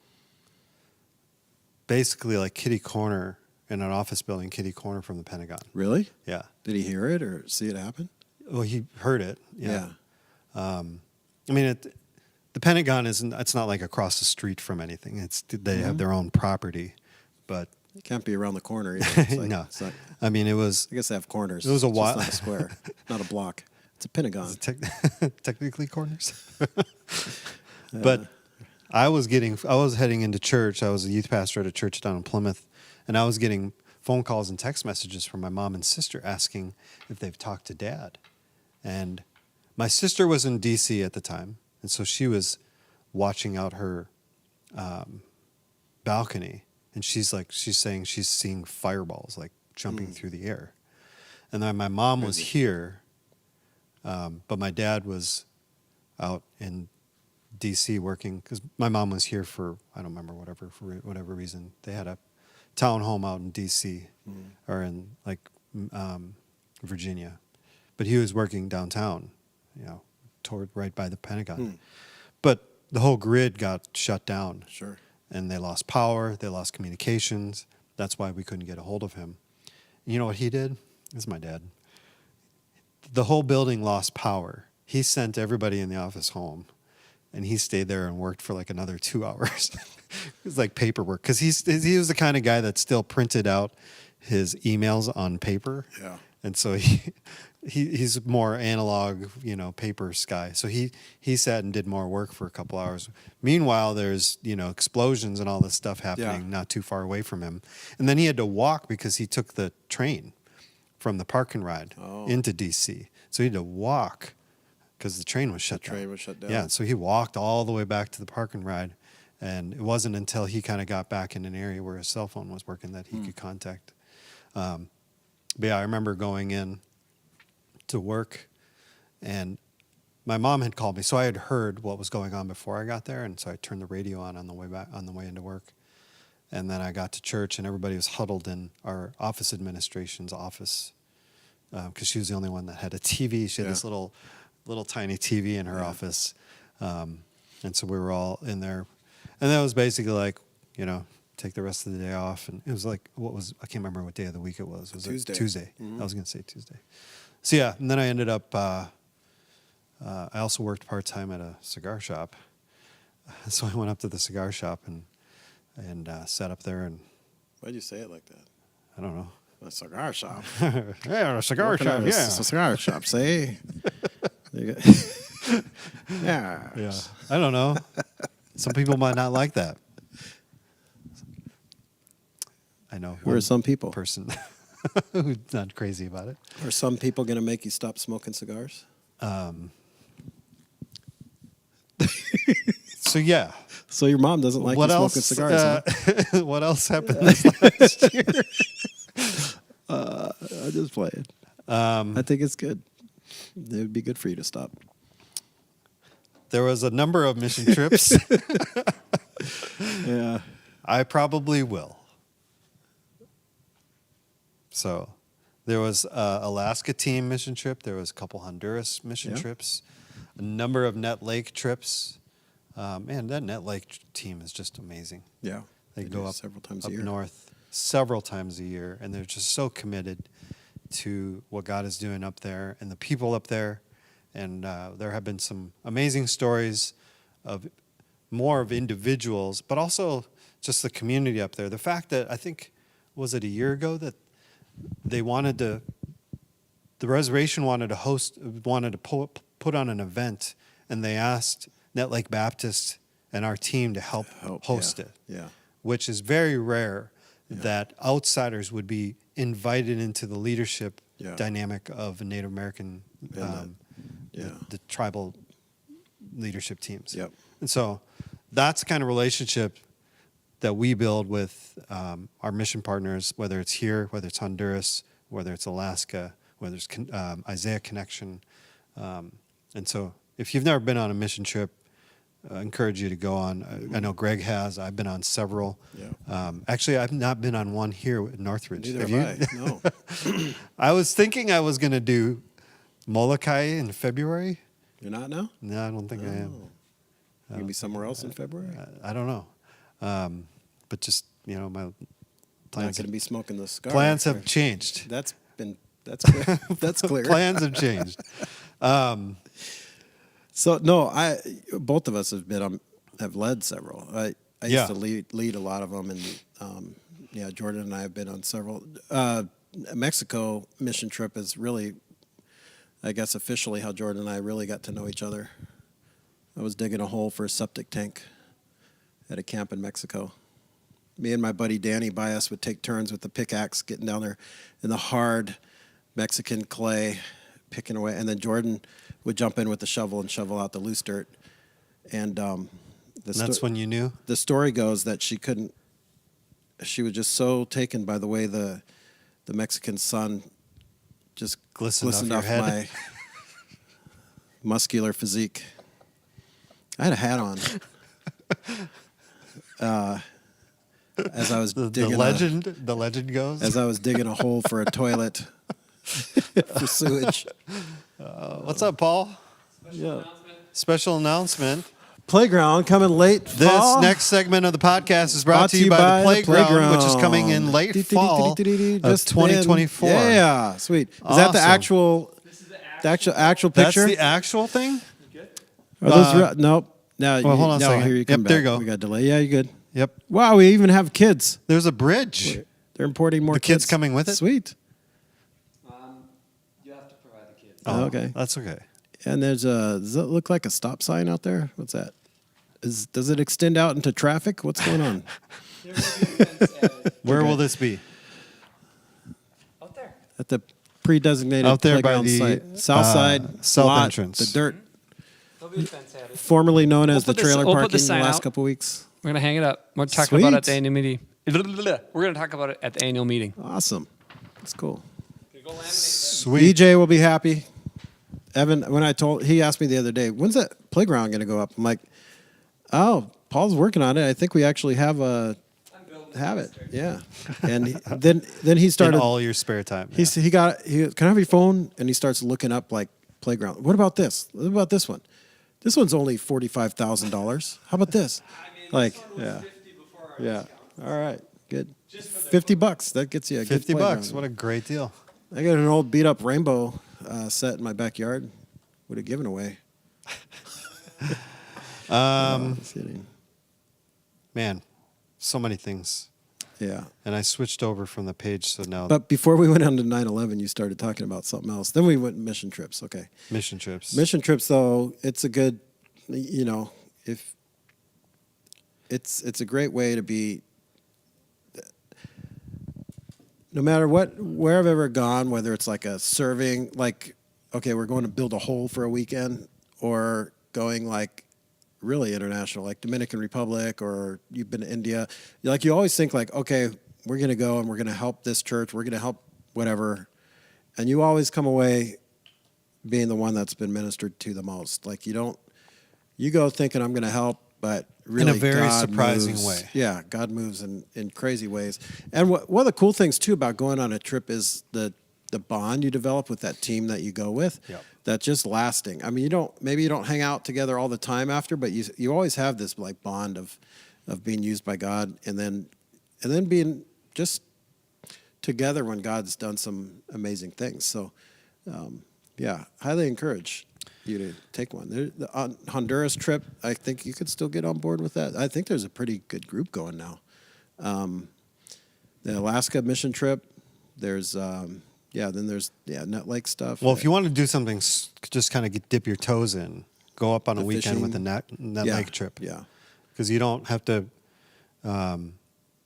basically like kitty corner in an office building, kitty corner from the Pentagon. Really? Yeah. Did he hear it or see it happen? Well, he heard it. Yeah. I mean, the Pentagon it's not like across the street from anything. They have their own property, but it can't be around the corner either. It's like, no. It's like, I mean, it was. I guess they have corners. It was a It's while. just not a square, not a block. It's a Pentagon. Technically corners. But I was heading into church. I was a youth pastor at a church down in Plymouth, and I was getting phone calls and text messages from my mom and sister asking if they've talked to Dad. And my sister was in D.C. at the time, and so she was watching out her balcony, and she's saying she's seeing fireballs like jumping through the air. And then my mom was here, but my dad was out in D.C. working because my mom was here for I don't remember for whatever reason. They had a townhome out in D.C. Or in Virginia, but he was working downtown, toward right by the Pentagon. But the whole grid got shut down. Sure. And they lost power. They lost communications. That's why we couldn't get a hold of him. And you know what he did? This is my dad. The whole building lost power. He sent everybody in the office home, and he stayed there and worked for like another 2 hours. It was like paperwork because he was the kind of guy that still printed out his emails on paper. Yeah. And so he's more analog, paper guy. So he sat and did more work for a couple hours. Meanwhile, there's, explosions and all this stuff happening not too far away from him. And then he had to walk because he took the train from the park and ride into D.C. So he had to walk because the train was shut down. The train was shut down. Yeah, so he walked all the way back to the park and ride. And it wasn't until he kind of got back in an area where his cell phone was working that he could contact. But yeah, I remember going in to work, and my mom had called me. So I had heard what was going on before I got there, and so I turned the radio on the way into work. And then I got to church, and everybody was huddled in our office administration's office because she was the only one that had a TV. She had this little tiny TV in her office, and so we were all in there. And that was basically like, take the rest of the day off. And it was like, I can't remember what day of the week it was. Was Tuesday. It Tuesday? I was going to say Tuesday. So yeah, and then I ended up, I also worked part-time at a cigar shop. So I went up to the cigar shop and sat up there and. Why'd you say it like that? I don't know. A cigar shop. Yeah, a cigar shop, A cigar shop, see? Yeah. Yeah. I don't know. Some people might not like that. I know. Who are some people? Person who's not crazy about it. Are some people going to make you stop smoking cigars? So yeah. So your mom doesn't like you smoking cigars, huh? What else happened this last year? I'm just playing. I think it's good. It would be good for you to stop. There was a number of mission trips. Yeah. I probably will. So there was a Alaska team mission trip. There was a couple Honduras mission trips. A number of Net Lake trips. Man, that Net Lake team is just amazing. Yeah. They They go do up several times a up year. north several times a year, and they're just so committed to what God is doing up there and the people up there. And there have been some amazing stories of more of individuals, but also just the community up there. The fact that I think, was it a year ago that they wanted to, the reservation wanted to put on an event, and they asked Net Lake Baptist and our team to help host it, Yeah. which is very rare that outsiders would be invited into the leadership dynamic of a Native American, the tribal leadership teams. Yep. And so that's the kind of relationship that we build with our mission partners, whether it's here, whether it's Honduras, whether it's Alaska, whether it's Isaiah Connection. And so if you've never been on a mission trip, I encourage you to go on. I know Greg has. I've been on several. Yeah. Actually, I've not been on one here at Northridge. Neither Have have you? I. No. I was thinking I was going to do Molokai in February. You're not now? No, I don't think I am. You gonna be somewhere else in February? I don't know. But just, my Not plans, gonna be smoking the cigar. plans have changed. That's clear. That's clear. Plans have changed. So no, both of us have led several. I used to lead a lot of them, and Jordan and I have been on several. Mexico mission trip is really, I guess, officially how Jordan and I really got to know each other. I was digging a hole for a septic tank at a camp in Mexico. Me and my buddy Danny Bias would take turns with the pickaxe, getting down there in the hard Mexican clay, picking away, and then Jordan would jump in with the shovel and shovel out the loose dirt. And That's when you knew? The story goes that she was just so taken by the way the Mexican sun just glistened off my muscular physique. I had a hat on. As I was digging the legend goes. As I was digging a hole for a toilet for sewage. What's up, Paul? Special announcement. Playground coming late fall. This next segment of the podcast is brought to you by the Playground, which is coming in late fall of 2024. Yeah, sweet. Is Awesome. that the actual? This is The actual picture? That's the actual thing? You good? Are those nope. No, well, hold on a second. Here you come back. There you go. We got delay. Yeah, you good. Yep. Wow, we even have kids. There's a bridge. They're importing more The kids coming with it? Sweet. You have to provide the kids. Oh, okay. That's okay. And does it look like a stop sign out there? What's that? Does it extend out into traffic? What's going on? There will be a fence added. Where will this be? Out there. At the pre-designated Out there by playground the, site. South side. south lot, entrance. The dirt. There'll be a fence added. Formerly known as the put this- trailer we'll put parking this in the sign last out. couple weeks. We're gonna hang it up. We're talking about it at the Sweet. annual meeting. We're gonna talk about it at the annual meeting. Awesome. That's cool. Go laminate Sweet. EJ will be happy. Evan, he asked me the other day, when's that playground going to go up? I'm like, oh, Paul's working on it. I think we actually have it. Yeah. And then he In started. all your spare time. Can I have your phone? And he starts looking up like playground. What about this? What about this one? This one's only $45,000. How about this? Yeah. All right. Good. $50. That gets you a good $50. playground. What a great deal. I got an old beat up rainbow set in my backyard. Would have given away. Just kidding. Man, so many things. Yeah. And I switched over from the page, so now But before we went on to 9/11, you started talking about something else. Then we went mission trips. Okay. mission trips. Mission trips, though, it's a good, if it's a great way to be. No matter where I've ever gone, whether it's like a serving, like, okay, we're going to build a hole for a weekend, or going like really international, like Dominican Republic, or you've been to India. You always think like, okay, we're going to go and we're going to help this church. We're going to help whatever. And you always come away being the one that's been ministered to the most. Like you go thinking I'm going to help, but really in a very God surprising moves. way. Yeah, God moves in crazy ways. And one of the cool things too about going on a trip is the bond you develop with that team that you go with. Yep. That's just lasting. I mean, you don't hang out together all the time after, but you always have this like bond of, of being used by God, and then being just together when God's done some amazing things. So, highly encourage you to take one. The Honduras trip, I think you could still get on board with that. I think there's a pretty good group going now. The Alaska mission trip, there's then there's Nut Lake stuff. Well, if you want to do something, just kind of dip your toes in. Go up on a The weekend with fishing. the Nut Lake trip. Yeah. Because you don't have to go.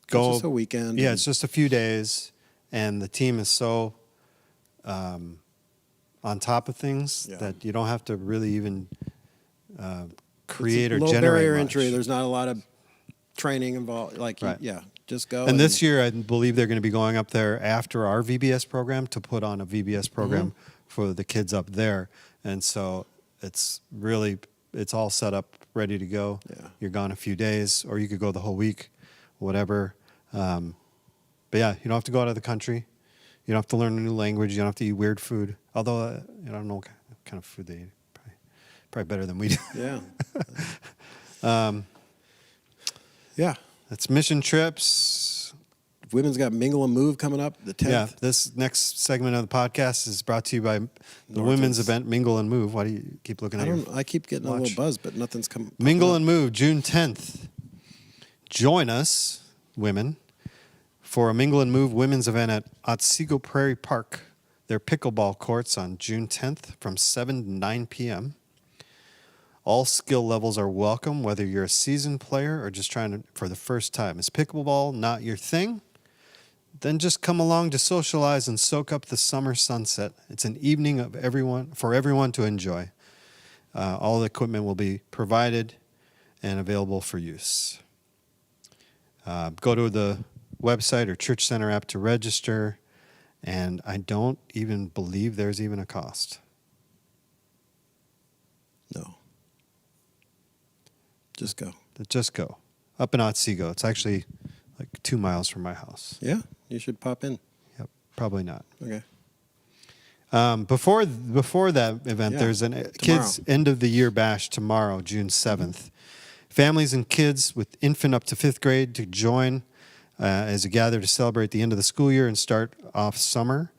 It's just a weekend. Yeah, it's just a few days, and the team is so on top of things that you don't have to really even create or low generate barrier much. entry. There's not a lot of training involved. Like, Right. just go. And this year, I believe they're going to be going up there after our VBS program to put on a VBS program for the kids up there. And so it's all set up, ready to go. Yeah. You're gone a few days, or you could go the whole week, whatever. But yeah, you don't have to go out of the country. You don't have to learn a new language. You don't have to eat weird food. Although, I don't know what kind of food they eat. Probably better than we do. Yeah. Yeah. That's mission trips. Women's got Mingle and Move coming up the 10th. Yeah, this next segment of the podcast is brought to you by the Norton's. women's event, Mingle and Move. Why do you keep looking at I keep getting a watch. little buzz, but nothing's coming. Mingle and Move, June 10th. Join us, women, for a Mingle and Move women's event at Otsego Prairie Park. Their pickleball courts on June 10th from 7 to 9 p.m. All skill levels are welcome, whether you're a seasoned player or just trying to for the first time. Is pickleball not your thing? Then just come along to socialize and soak up the summer sunset. It's an evening for everyone to enjoy. All the equipment will be provided and available for use. Go to the website or Church Center app to register, and I don't even believe there's even a cost. No. Just go. Just go. Up in Otsego. It's actually like 2 miles from my house. Yeah, you should pop in. Yep, probably not. Okay. Before that event, Yeah, there's a kids' end of the year bash tomorrow, June 7th. Families and kids with infant up to 5th grade to join as a gather to celebrate the end of the school year and start off summer.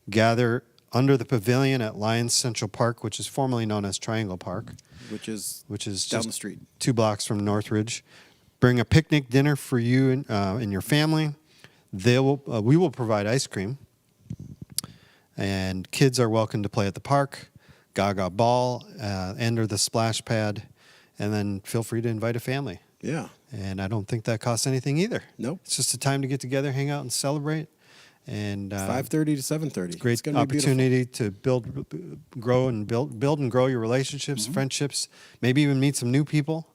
Gather under the pavilion at Lyons Central Park, which is formerly known as Triangle Park, Which is just down the street. 2 blocks from Northridge. Bring a picnic dinner for you and your family. We will provide ice cream. And kids are welcome to play at the park, Gaga Ball, enter the splash pad, and then feel free to invite a family. Yeah. And I don't think that costs anything either. Nope. It's just a time to get together, hang out, and celebrate. And 5:30 to 7:30. great It's gonna be beautiful. opportunity to build and grow your relationships, friendships, maybe even meet some new people.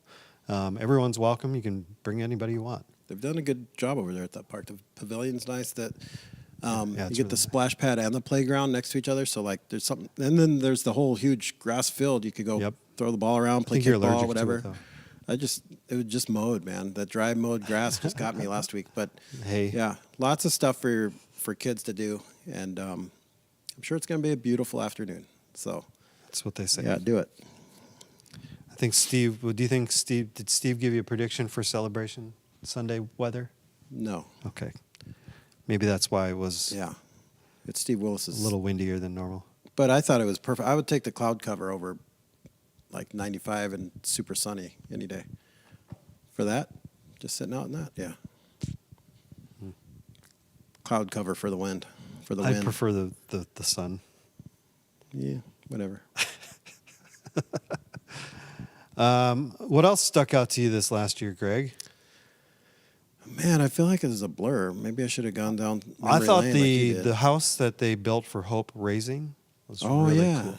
Everyone's welcome. You can bring anybody you want. They've done a good job over there at that park. The pavilion's nice. That Yeah, you it's get the really splash pad and the playground next to each other. So like there's something, and then there's the whole huge grass field. You could go Yep. throw the ball around, play think you're allergic kickball, to whatever. it, though. It was just mowed, man. That dry mowed grass just got me last week. But Hey. yeah, lots of stuff for kids to do, and I'm sure it's going to be a beautiful afternoon. So That's what they say. yeah, do it. I think Steve, did Steve give you a prediction for Celebration Sunday weather? No, Okay. Maybe that's why it was yeah, it's Steve a Willis's. little windier than normal. But I thought it was perfect. I would take the cloud cover over like 95 and super sunny any day. For that, just sitting out in that, yeah. Cloud cover for the wind. For the I wind. prefer the sun. Yeah, whatever. What else stuck out to you this last year, Greg? Man, I feel like it was a blur. Maybe I should have gone down I memory thought lane like you did. the house that they built for Hope Raising was Oh really yeah, cool.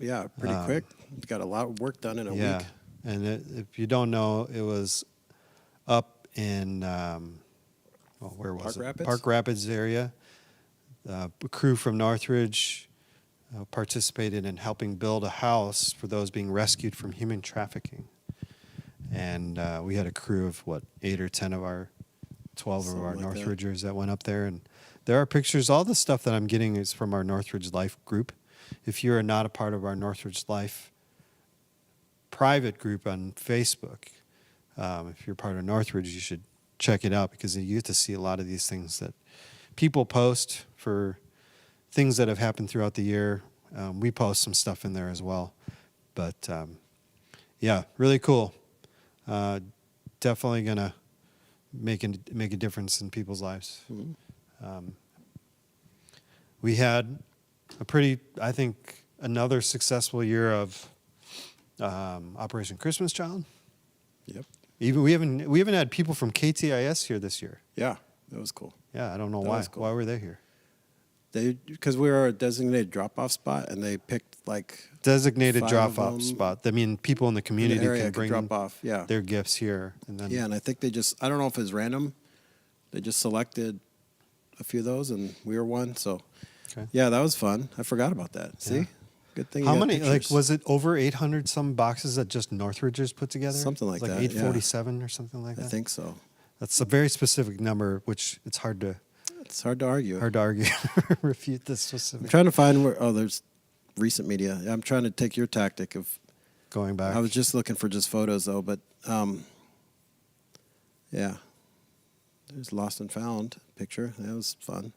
yeah, pretty quick. It's got a lot of work done in a Yeah, week. and if you don't know, it was up in where was Park it? Rapids? Park Rapids area. A crew from Northridge participated in helping build a house for those being rescued from human trafficking. And we had a crew of 8 or 10 of our 12 Something of our like that. Northridgers that went up there, and there are pictures. All the stuff that I'm getting is from our Northridge Life group. If you're not a part of our Northridge Life private group on Facebook, if you're part of Northridge, you should check it out because you get to see a lot of these things that people post for things that have happened throughout the year. We post some stuff in there as well. But, yeah, really cool. Definitely going to make a difference in people's lives. Mm-hmm. We had I think, another successful year of Operation Christmas Child. Yep. Even we haven't had people from KTIS here this year. Yeah, that was cool. Yeah, I don't know That why. was cool. Why were they here? Because we were a designated drop-off spot, and they picked like Designated 5 of drop-off them spot. I mean, people in the in community the area can could bring drop off. Yeah, their gifts here, and then and I think I don't know if it's random. They just selected a few of those, and we were one. So, Okay. yeah, that was fun. I forgot about that. See, Yeah. good thing. How you got many? pictures. Like, was it over 800 some boxes that just Northridgers put together? Something like It was that, yeah. 847 or something like I that. think so. That's a very specific number, which it's hard to It's hard to argue. argue, refute this I'm specific. trying to find where. Oh, there's recent media. I'm trying to take your tactic of. Going back, I was just looking for just photos though, but yeah, there's lost and found picture. That was fun.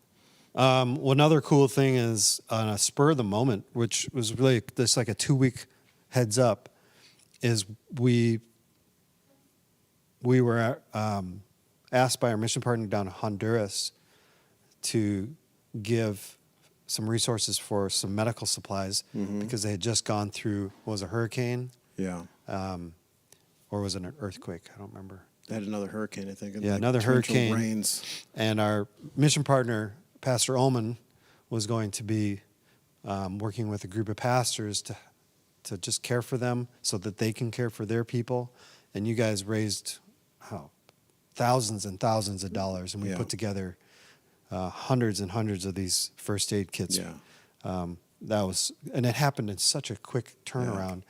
One other cool thing is on a spur of the moment, which was really just like a 2-week heads up, is we were asked by our mission partner down in Honduras to give some resources for some medical supplies because they had just gone through, what was it, a hurricane Yeah, or was it an earthquake? I don't remember. they had another hurricane, I think. and, Yeah, like, another torrential hurricane. rains. And our mission partner, Pastor Ullman, was going to be working with a group of pastors to just care for them so that they can care for their people. And you guys raised thousands and thousands of dollars, and we Yeah. put together hundreds and hundreds of these first aid kits. Yeah. And it happened in such a quick turnaround.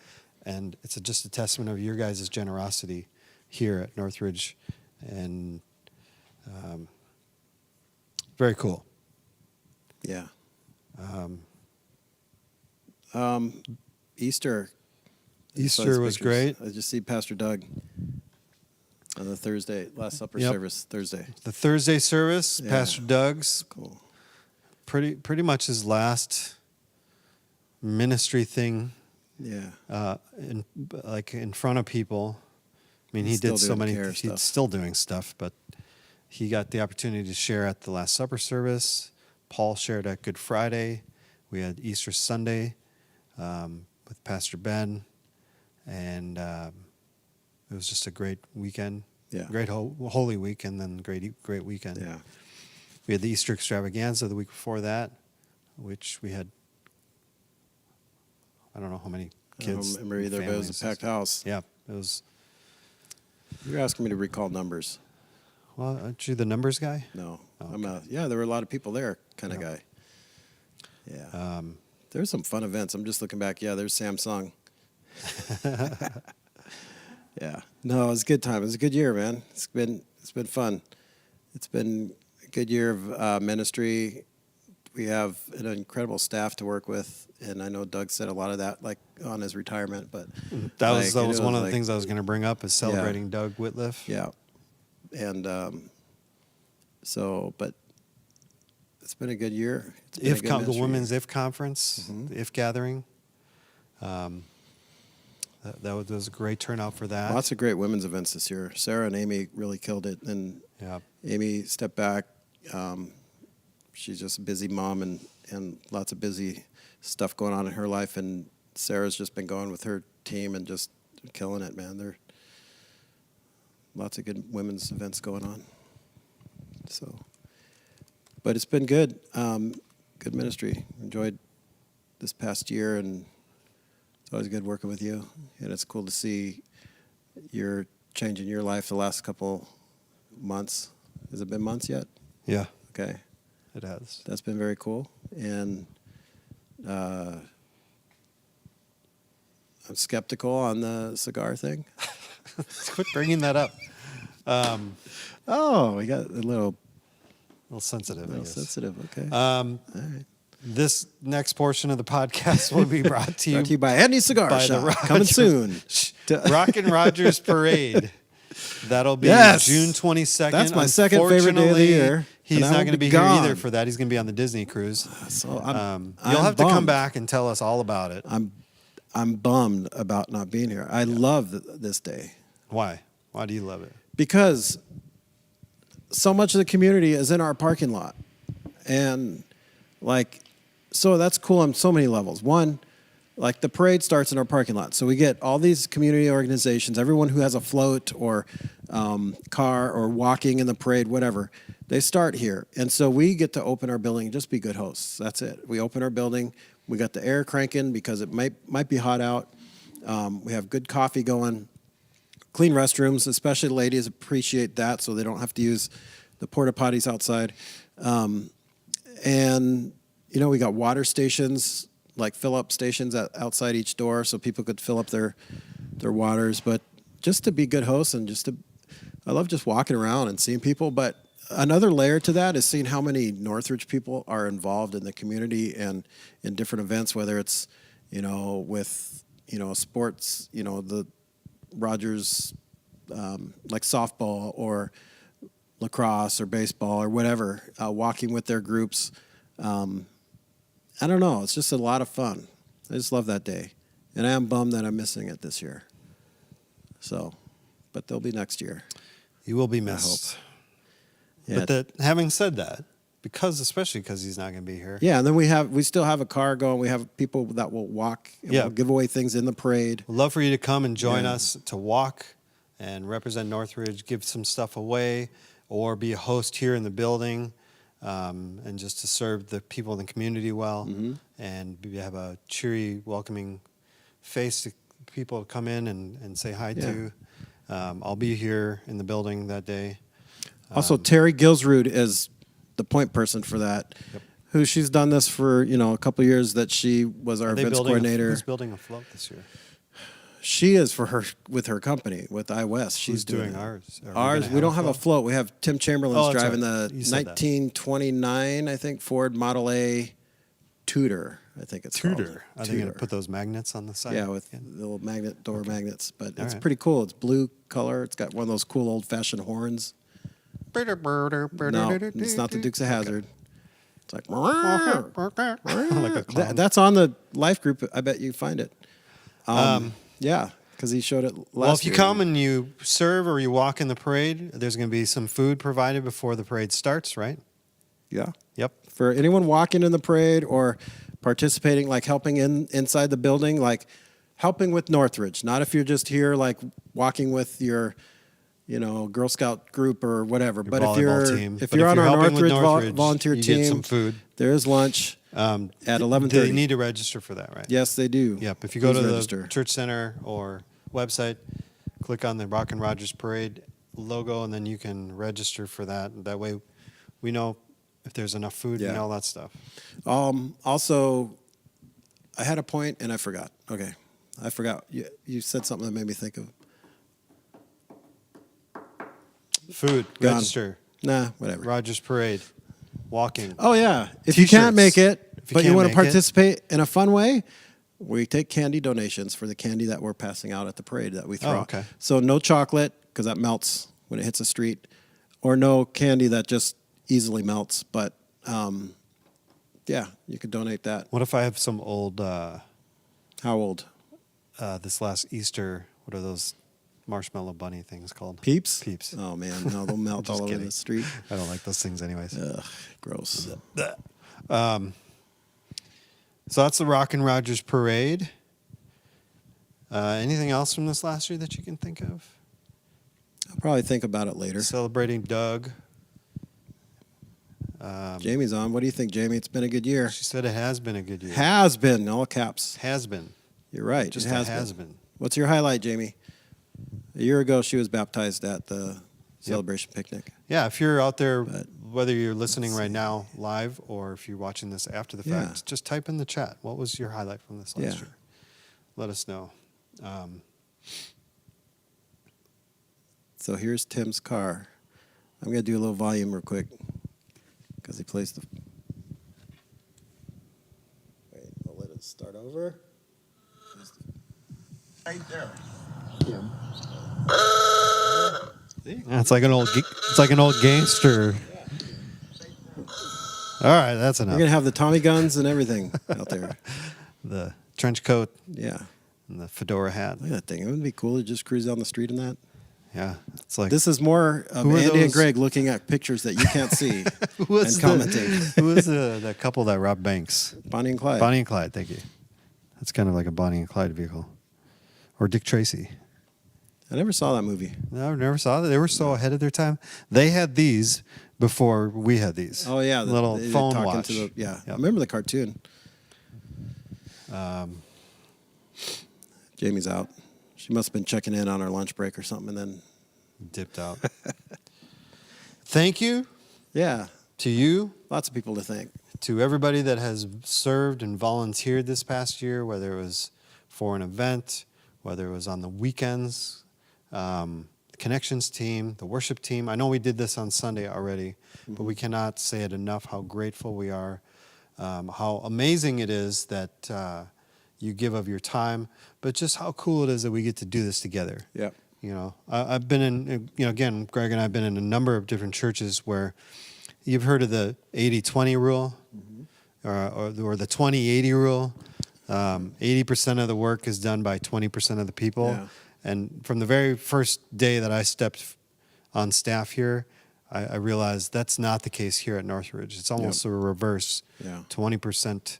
And it's just a testament of your guys' generosity here at Northridge. And very cool. Yeah. Easter. I just saw Easter these was pictures. great. I just see Pastor Doug on the Thursday, Last Supper Yep. service Thursday. The Thursday service, Yeah. Pastor Doug's, Cool. pretty much his last ministry thing, Yeah. in front of people. I mean, he He's did still so doing many. care He's stuff. still doing stuff, but he got the opportunity to share at the Last Supper service. Paul shared at Good Friday. We had Easter Sunday with Pastor Ben, and it was just a great weekend. Yeah. Great Holy Week, and then great weekend. Yeah. We had the Easter extravaganza the week before that, which we had, I don't know how many I kids. don't remember either, but it was a families. packed house. Yeah, it was. You're asking me to recall numbers. Well, aren't you the numbers guy? No. Oh, I'm okay. yeah, there were a lot of people there kind of Yeah. guy. Yeah. There's some fun events. I'm just looking back. Yeah, there's Samsung. Yeah. No, it was a good time. It was a good year, man. It's been fun. It's been a good year of ministry. We have an incredible staff to work with, and I know Doug said a lot of that like on his retirement, but That like, was it one of the like- things I was going to bring up is celebrating Doug Whitliff. Yeah. And but it's been a good year. It's been a good The ministry women's year. IF conference, the IF gathering. That was a great turnout for that. Lots of great women's events this year. Sarah and Amy really killed it, and Yeah. Amy stepped back. She's just a busy mom and lots of busy stuff going on in her life, and Sarah's just been going with her team and just killing it, man. There lots of good women's events going on. So, but it's been good. Good ministry. Enjoyed this past year, and it's always good working with you. And it's cool to see your change in your life the last couple months. Has it been months yet? Yeah, Okay. it has. That's been very cool. And I'm skeptical on the cigar thing. Quit bringing that up. Oh, we got a little Sensitive, I guess. sensitive. Okay. All right. This next portion of the podcast will be brought to you Brought to you by Andy Cigar by the Shop. Coming Rogers- soon. Rock and Rogers Parade. That'll be Yes. June 22nd. That's my second favorite day of the year, He's and I not will going to be be here either gone. for that. He's going to be on the Disney cruise. So I'm You'll have to come bummed. back and tell us all about it. I'm bummed about not being here. I love this day Why? Why do you love it? because so much of the community is in our parking lot, and so that's cool on so many levels. One, like the parade starts in our parking lot, so we get all these community organizations, everyone who has a float or car or walking in the parade, whatever. They start here, and so we get to open our building and just be good hosts. That's it. We open our building. We got the air cranking because it might be hot out. We have good coffee going. Clean restrooms, especially ladies appreciate that, so they don't have to use the porta potties outside. And we got water stations, like fill up stations outside each door, so people could fill up their waters. But just to be good hosts and I love just walking around and seeing people. But another layer to that is seeing how many Northridge people are involved in the community and in different events, whether it's with sports, the Rogers, like softball or lacrosse or baseball or whatever, walking with their groups. I don't know. It's just a lot of fun. I just love that day. And I am bummed that I'm missing it this year. So, but they'll be next year. You will be missed. Yeah. But having said that, especially because he's not going to be here. Yeah, and then we still have a car going. We have people that will walk and we'll give away things in the parade. We'd love for you to come and join us to walk and represent Northridge, give some stuff away, or be a host here in the building, and just to serve the people in the community well, and have a cheery, welcoming face to people to come in and say hi to. I'll be here in the building that day. Also, Terry Gilsrud is the point person for that. Yep. Who she's done this for a couple of years. That she was our events coordinator. Who's building a float this year? She is with her company with iWest. She's doing ours. Ours. We don't have a float. We have Tim Chamberlain's driving the You said that. 1929, I think, Ford Model A Tudor. I think it's called. Are they going to put those magnets on the side? Yeah, with the little door magnets. But it's right. pretty cool. It's blue color. It's got one of those cool old-fashioned horns. No, it's not the Dukes of Hazzard. It's like, like a clown. that's on the Life group. I bet you find it. Yeah, because he showed it last Well, if you year. come and you serve or you walk in the parade, there's going to be some food provided before the parade starts, right? Yeah. Yep. For anyone walking in the parade or participating, like helping inside the building, like helping with Northridge. Not if you're just here, like walking with your, Girl Scout group or whatever. But if you're on our helping with Northridge volunteer you team, get some food. there is lunch at 11:30. They need to register for that, right? Yes, they do. Yep. If you go Please to register. the church center or website, click on the Rock and Rogers Parade logo, and then you can register for that. That way, we know if there's enough food and all that stuff. Also, I had a point and I forgot. Okay, I forgot. You said something that made me think of. Food, Gone. register, Nah, whatever. Rogers Parade, walking. Oh yeah, if you can't T-shirts. make it, If you but you can't want to make it. participate in a fun way, we take candy donations for the candy that we're passing out at the parade that we throw. Oh, okay. So no chocolate because that melts when it hits the street, or no candy that just easily melts. But yeah, you could donate that. What if I have some old, How old? this last Easter, what are those marshmallow bunny things called? Peeps? Peeps. Oh man, no, they'll melt Just all over kidding. the street. I don't like those things anyways. Ugh, gross. So that's the Rock and Rogers Parade. Anything else from this last year that you can think of? I'll probably think about it later. Celebrating Doug. Jamie's on. What do you think, Jamie? It's been a good year. She said it has been a good year. Has been, all caps. Has been. You're right. Just it has been. What's your highlight, Jamie? A year ago, she was baptized at the celebration picnic. Yeah, if you're out there, But- whether you're listening right now live or if you're watching this after the Yeah. fact, just type in the chat. What was your highlight from this last Yeah. year? Let us know. So here's Tim's car. I'm going to do a little volume real quick because he plays the... Wait, I'll let it start over. Right there. Tim. Yeah, it's like an old gangster. All right, that's We're enough. gonna have the Tommy guns and everything out there. The trench coat Yeah, and the fedora hat. look at that thing. It would be cool to just cruise down the street in that. Yeah, it's like This is more of Who are Andy and those- Greg looking at pictures that you can't see who was and commenting. who was the couple that robbed banks? Bonnie and Clyde. Bonnie and Clyde. Thank you. That's kind of like a Bonnie and Clyde vehicle, or Dick Tracy. I never saw that movie. No, I never saw that. They were so ahead of their time. They had these before we had these. Oh yeah, little they phone talk watch. into the- yeah, I Yep. remember the cartoon. Jamie's out. She must have been checking in on her lunch break or something, and then Dipped out. Thank you yeah, to you, lots of people to thank. to everybody that has served and volunteered this past year, whether it was for an event, whether it was on the weekends, the connections team, the worship team. I know we did this on Sunday already, but we cannot say it enough how grateful we are, how amazing it is that you give of your time, but just how cool it is that we get to do this together. Yeah, You know, I've been in, again, Greg and I have been in a number of different churches where you've heard of the 80-20 rule or the 20-80 rule. 80% of the work is done by 20% of the people. Yeah. And from the very first day that I stepped on staff here, I realized that's not the case here at Northridge. It's almost a reverse. Yeah. 20%.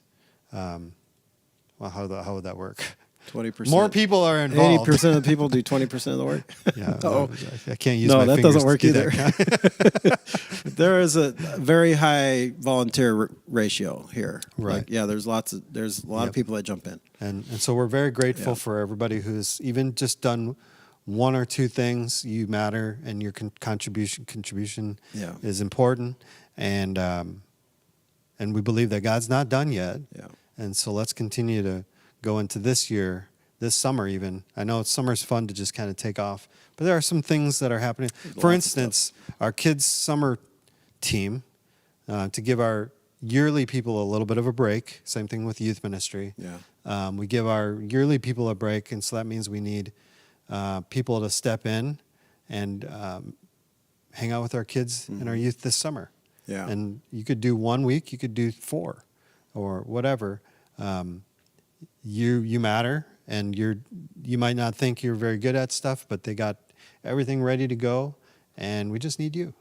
Well, how would that work? 20%. More people are involved. 80% of the people do 20% of the work. Yeah, Oh. I can't use No, my that fingers doesn't work to do either. that. There is a very high volunteer ratio here. Right. Like, yeah, there's a lot Yep. of people that jump in. And so we're very grateful Yeah. for everybody who's even just done one or two things. You matter, and your contribution Yeah. is important. And we believe that God's not done yet. Yeah. And so let's continue to go into this year, this summer even. I know summer's fun to just kind of take off, but there are some things that are happening. For lots of instance, our kids' summer team, to give our yearly people a little bit of a break. Same thing with youth ministry. Yeah. We give our yearly people a break, and so that means we need people to step in and hang out with our kids and our youth this summer. Yeah. And you could do 1 week, you could do 4, or whatever. You matter, and you might not think you're very good at stuff, but they got everything ready to go, and we just need you.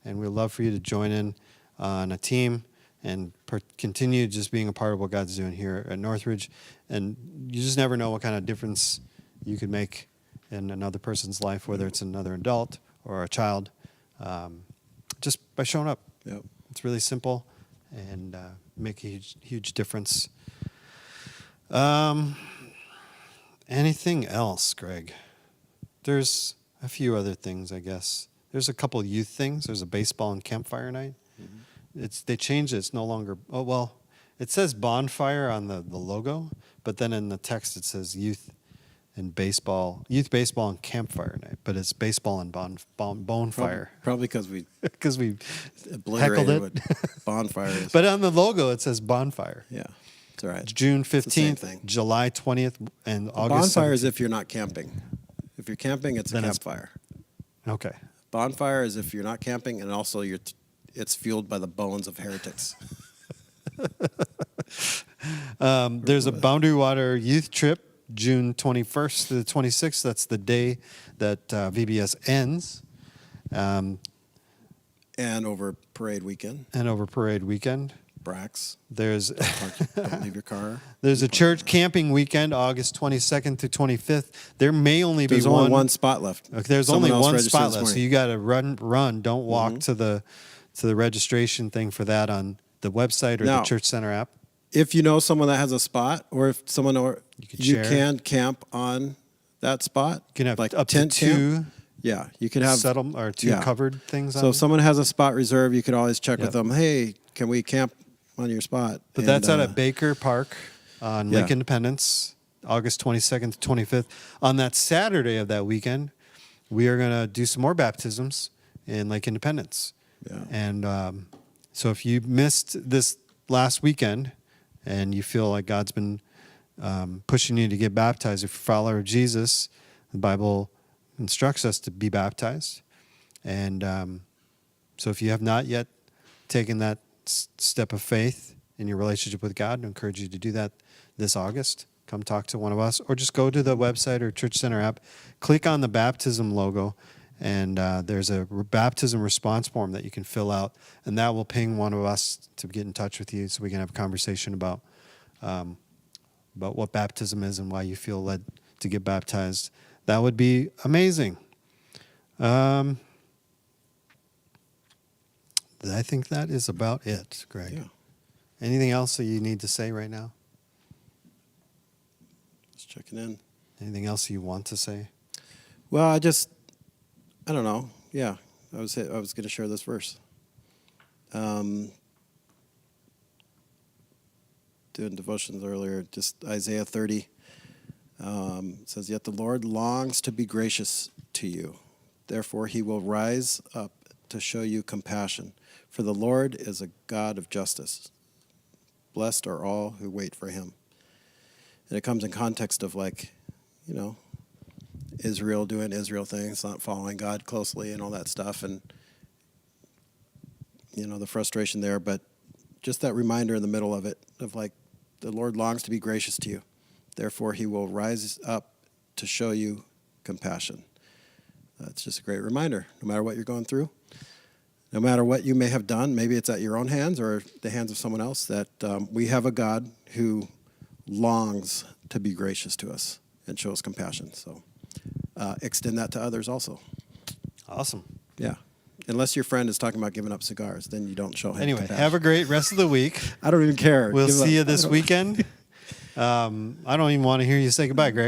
And we'd love for you to join in on a team and continue just being a part of what God's doing here at Northridge. And you just never know what kind of difference you could make in another person's life, whether it's another adult or a child, just by showing up. Yep. It's really simple and make a huge difference. Anything else, Greg? There's a few other things, I guess. There's a couple youth things. There's a baseball and campfire night. They changed it. It's no longer, it says bonfire on the logo, but then in the text it says youth baseball and campfire night, but it's baseball and bonfire. Probably because we Because we obliterated heckled what it. bonfire is. But on the logo it says bonfire. yeah, it's all right. June the same 15th, thing. July 20th, and August Bonfire is 17th. if you're not camping. If you're camping, it's a Then it's- campfire. Okay. Bonfire is if you're not camping, and also it's fueled by the bones of heretics. There's a Boundary Water youth trip, June 21st to the 26th. That's the day that VBS ends, And over parade weekend, and over parade weekend. Brax. There's Don't leave your car. there's a church camping weekend, August 22nd through 25th. There may only be There's only one spot left. Okay, there's Someone only else one registered spot this left, so morning. you got to run. Don't walk to the registration thing for that on the website or Now, the church center app. If you know someone that has a spot, or if someone could you share. can camp on that spot. You can have like up to tent camp. 2 Yeah, you could have or 2 yeah. covered things. So on if someone has a spot reserved, you could always check Yep. with them. Hey, can we camp on your spot? But And, that's out at Baker Park on yeah. Lake Independence, August 22nd to 25th. On that Saturday of that weekend, we are going to do some more baptisms in Lake Independence. Yeah. And so if you missed this last weekend and you feel like God's been pushing you to get baptized, if you're a follower of Jesus, the Bible instructs us to be baptized. And so if you have not yet taken that step of faith in your relationship with God, I encourage you to do that this August. Come talk to one of us, or just go to the website or Church Center app, click on the baptism logo, and there's a baptism response form that you can fill out, and that will ping one of us to get in touch with you so we can have a conversation about what baptism is and why you feel led to get baptized. That would be amazing. I think that is about it, Greg. Yeah. Anything else that you need to say right now? Just checking in. Anything else you want to say? Well, I don't know. Yeah, I was going to share this verse. Doing devotions earlier, just Isaiah 30. It says, "Yet the Lord longs to be gracious to you. Therefore he will rise up to show you compassion. For the Lord is a God of justice. Blessed are all who wait for him." And it comes in context of Israel doing Israel things, not following God closely and all that stuff. And, the frustration there. But just that reminder in the middle of it of the Lord longs to be gracious to you. Therefore, he will rise up to show you compassion. That's just a great reminder. No matter what you're going through, no matter what you may have done, maybe it's at your own hands or the hands of someone else, that we have a God who longs to be gracious to us and show us compassion. So extend that to others also. Awesome. Yeah. Unless your friend is talking about giving up cigars, then you don't show him Anyway, compassion. have a great rest of the week. I don't even care. We'll Give see up. you this weekend. I don't even want to hear you say goodbye, Greg.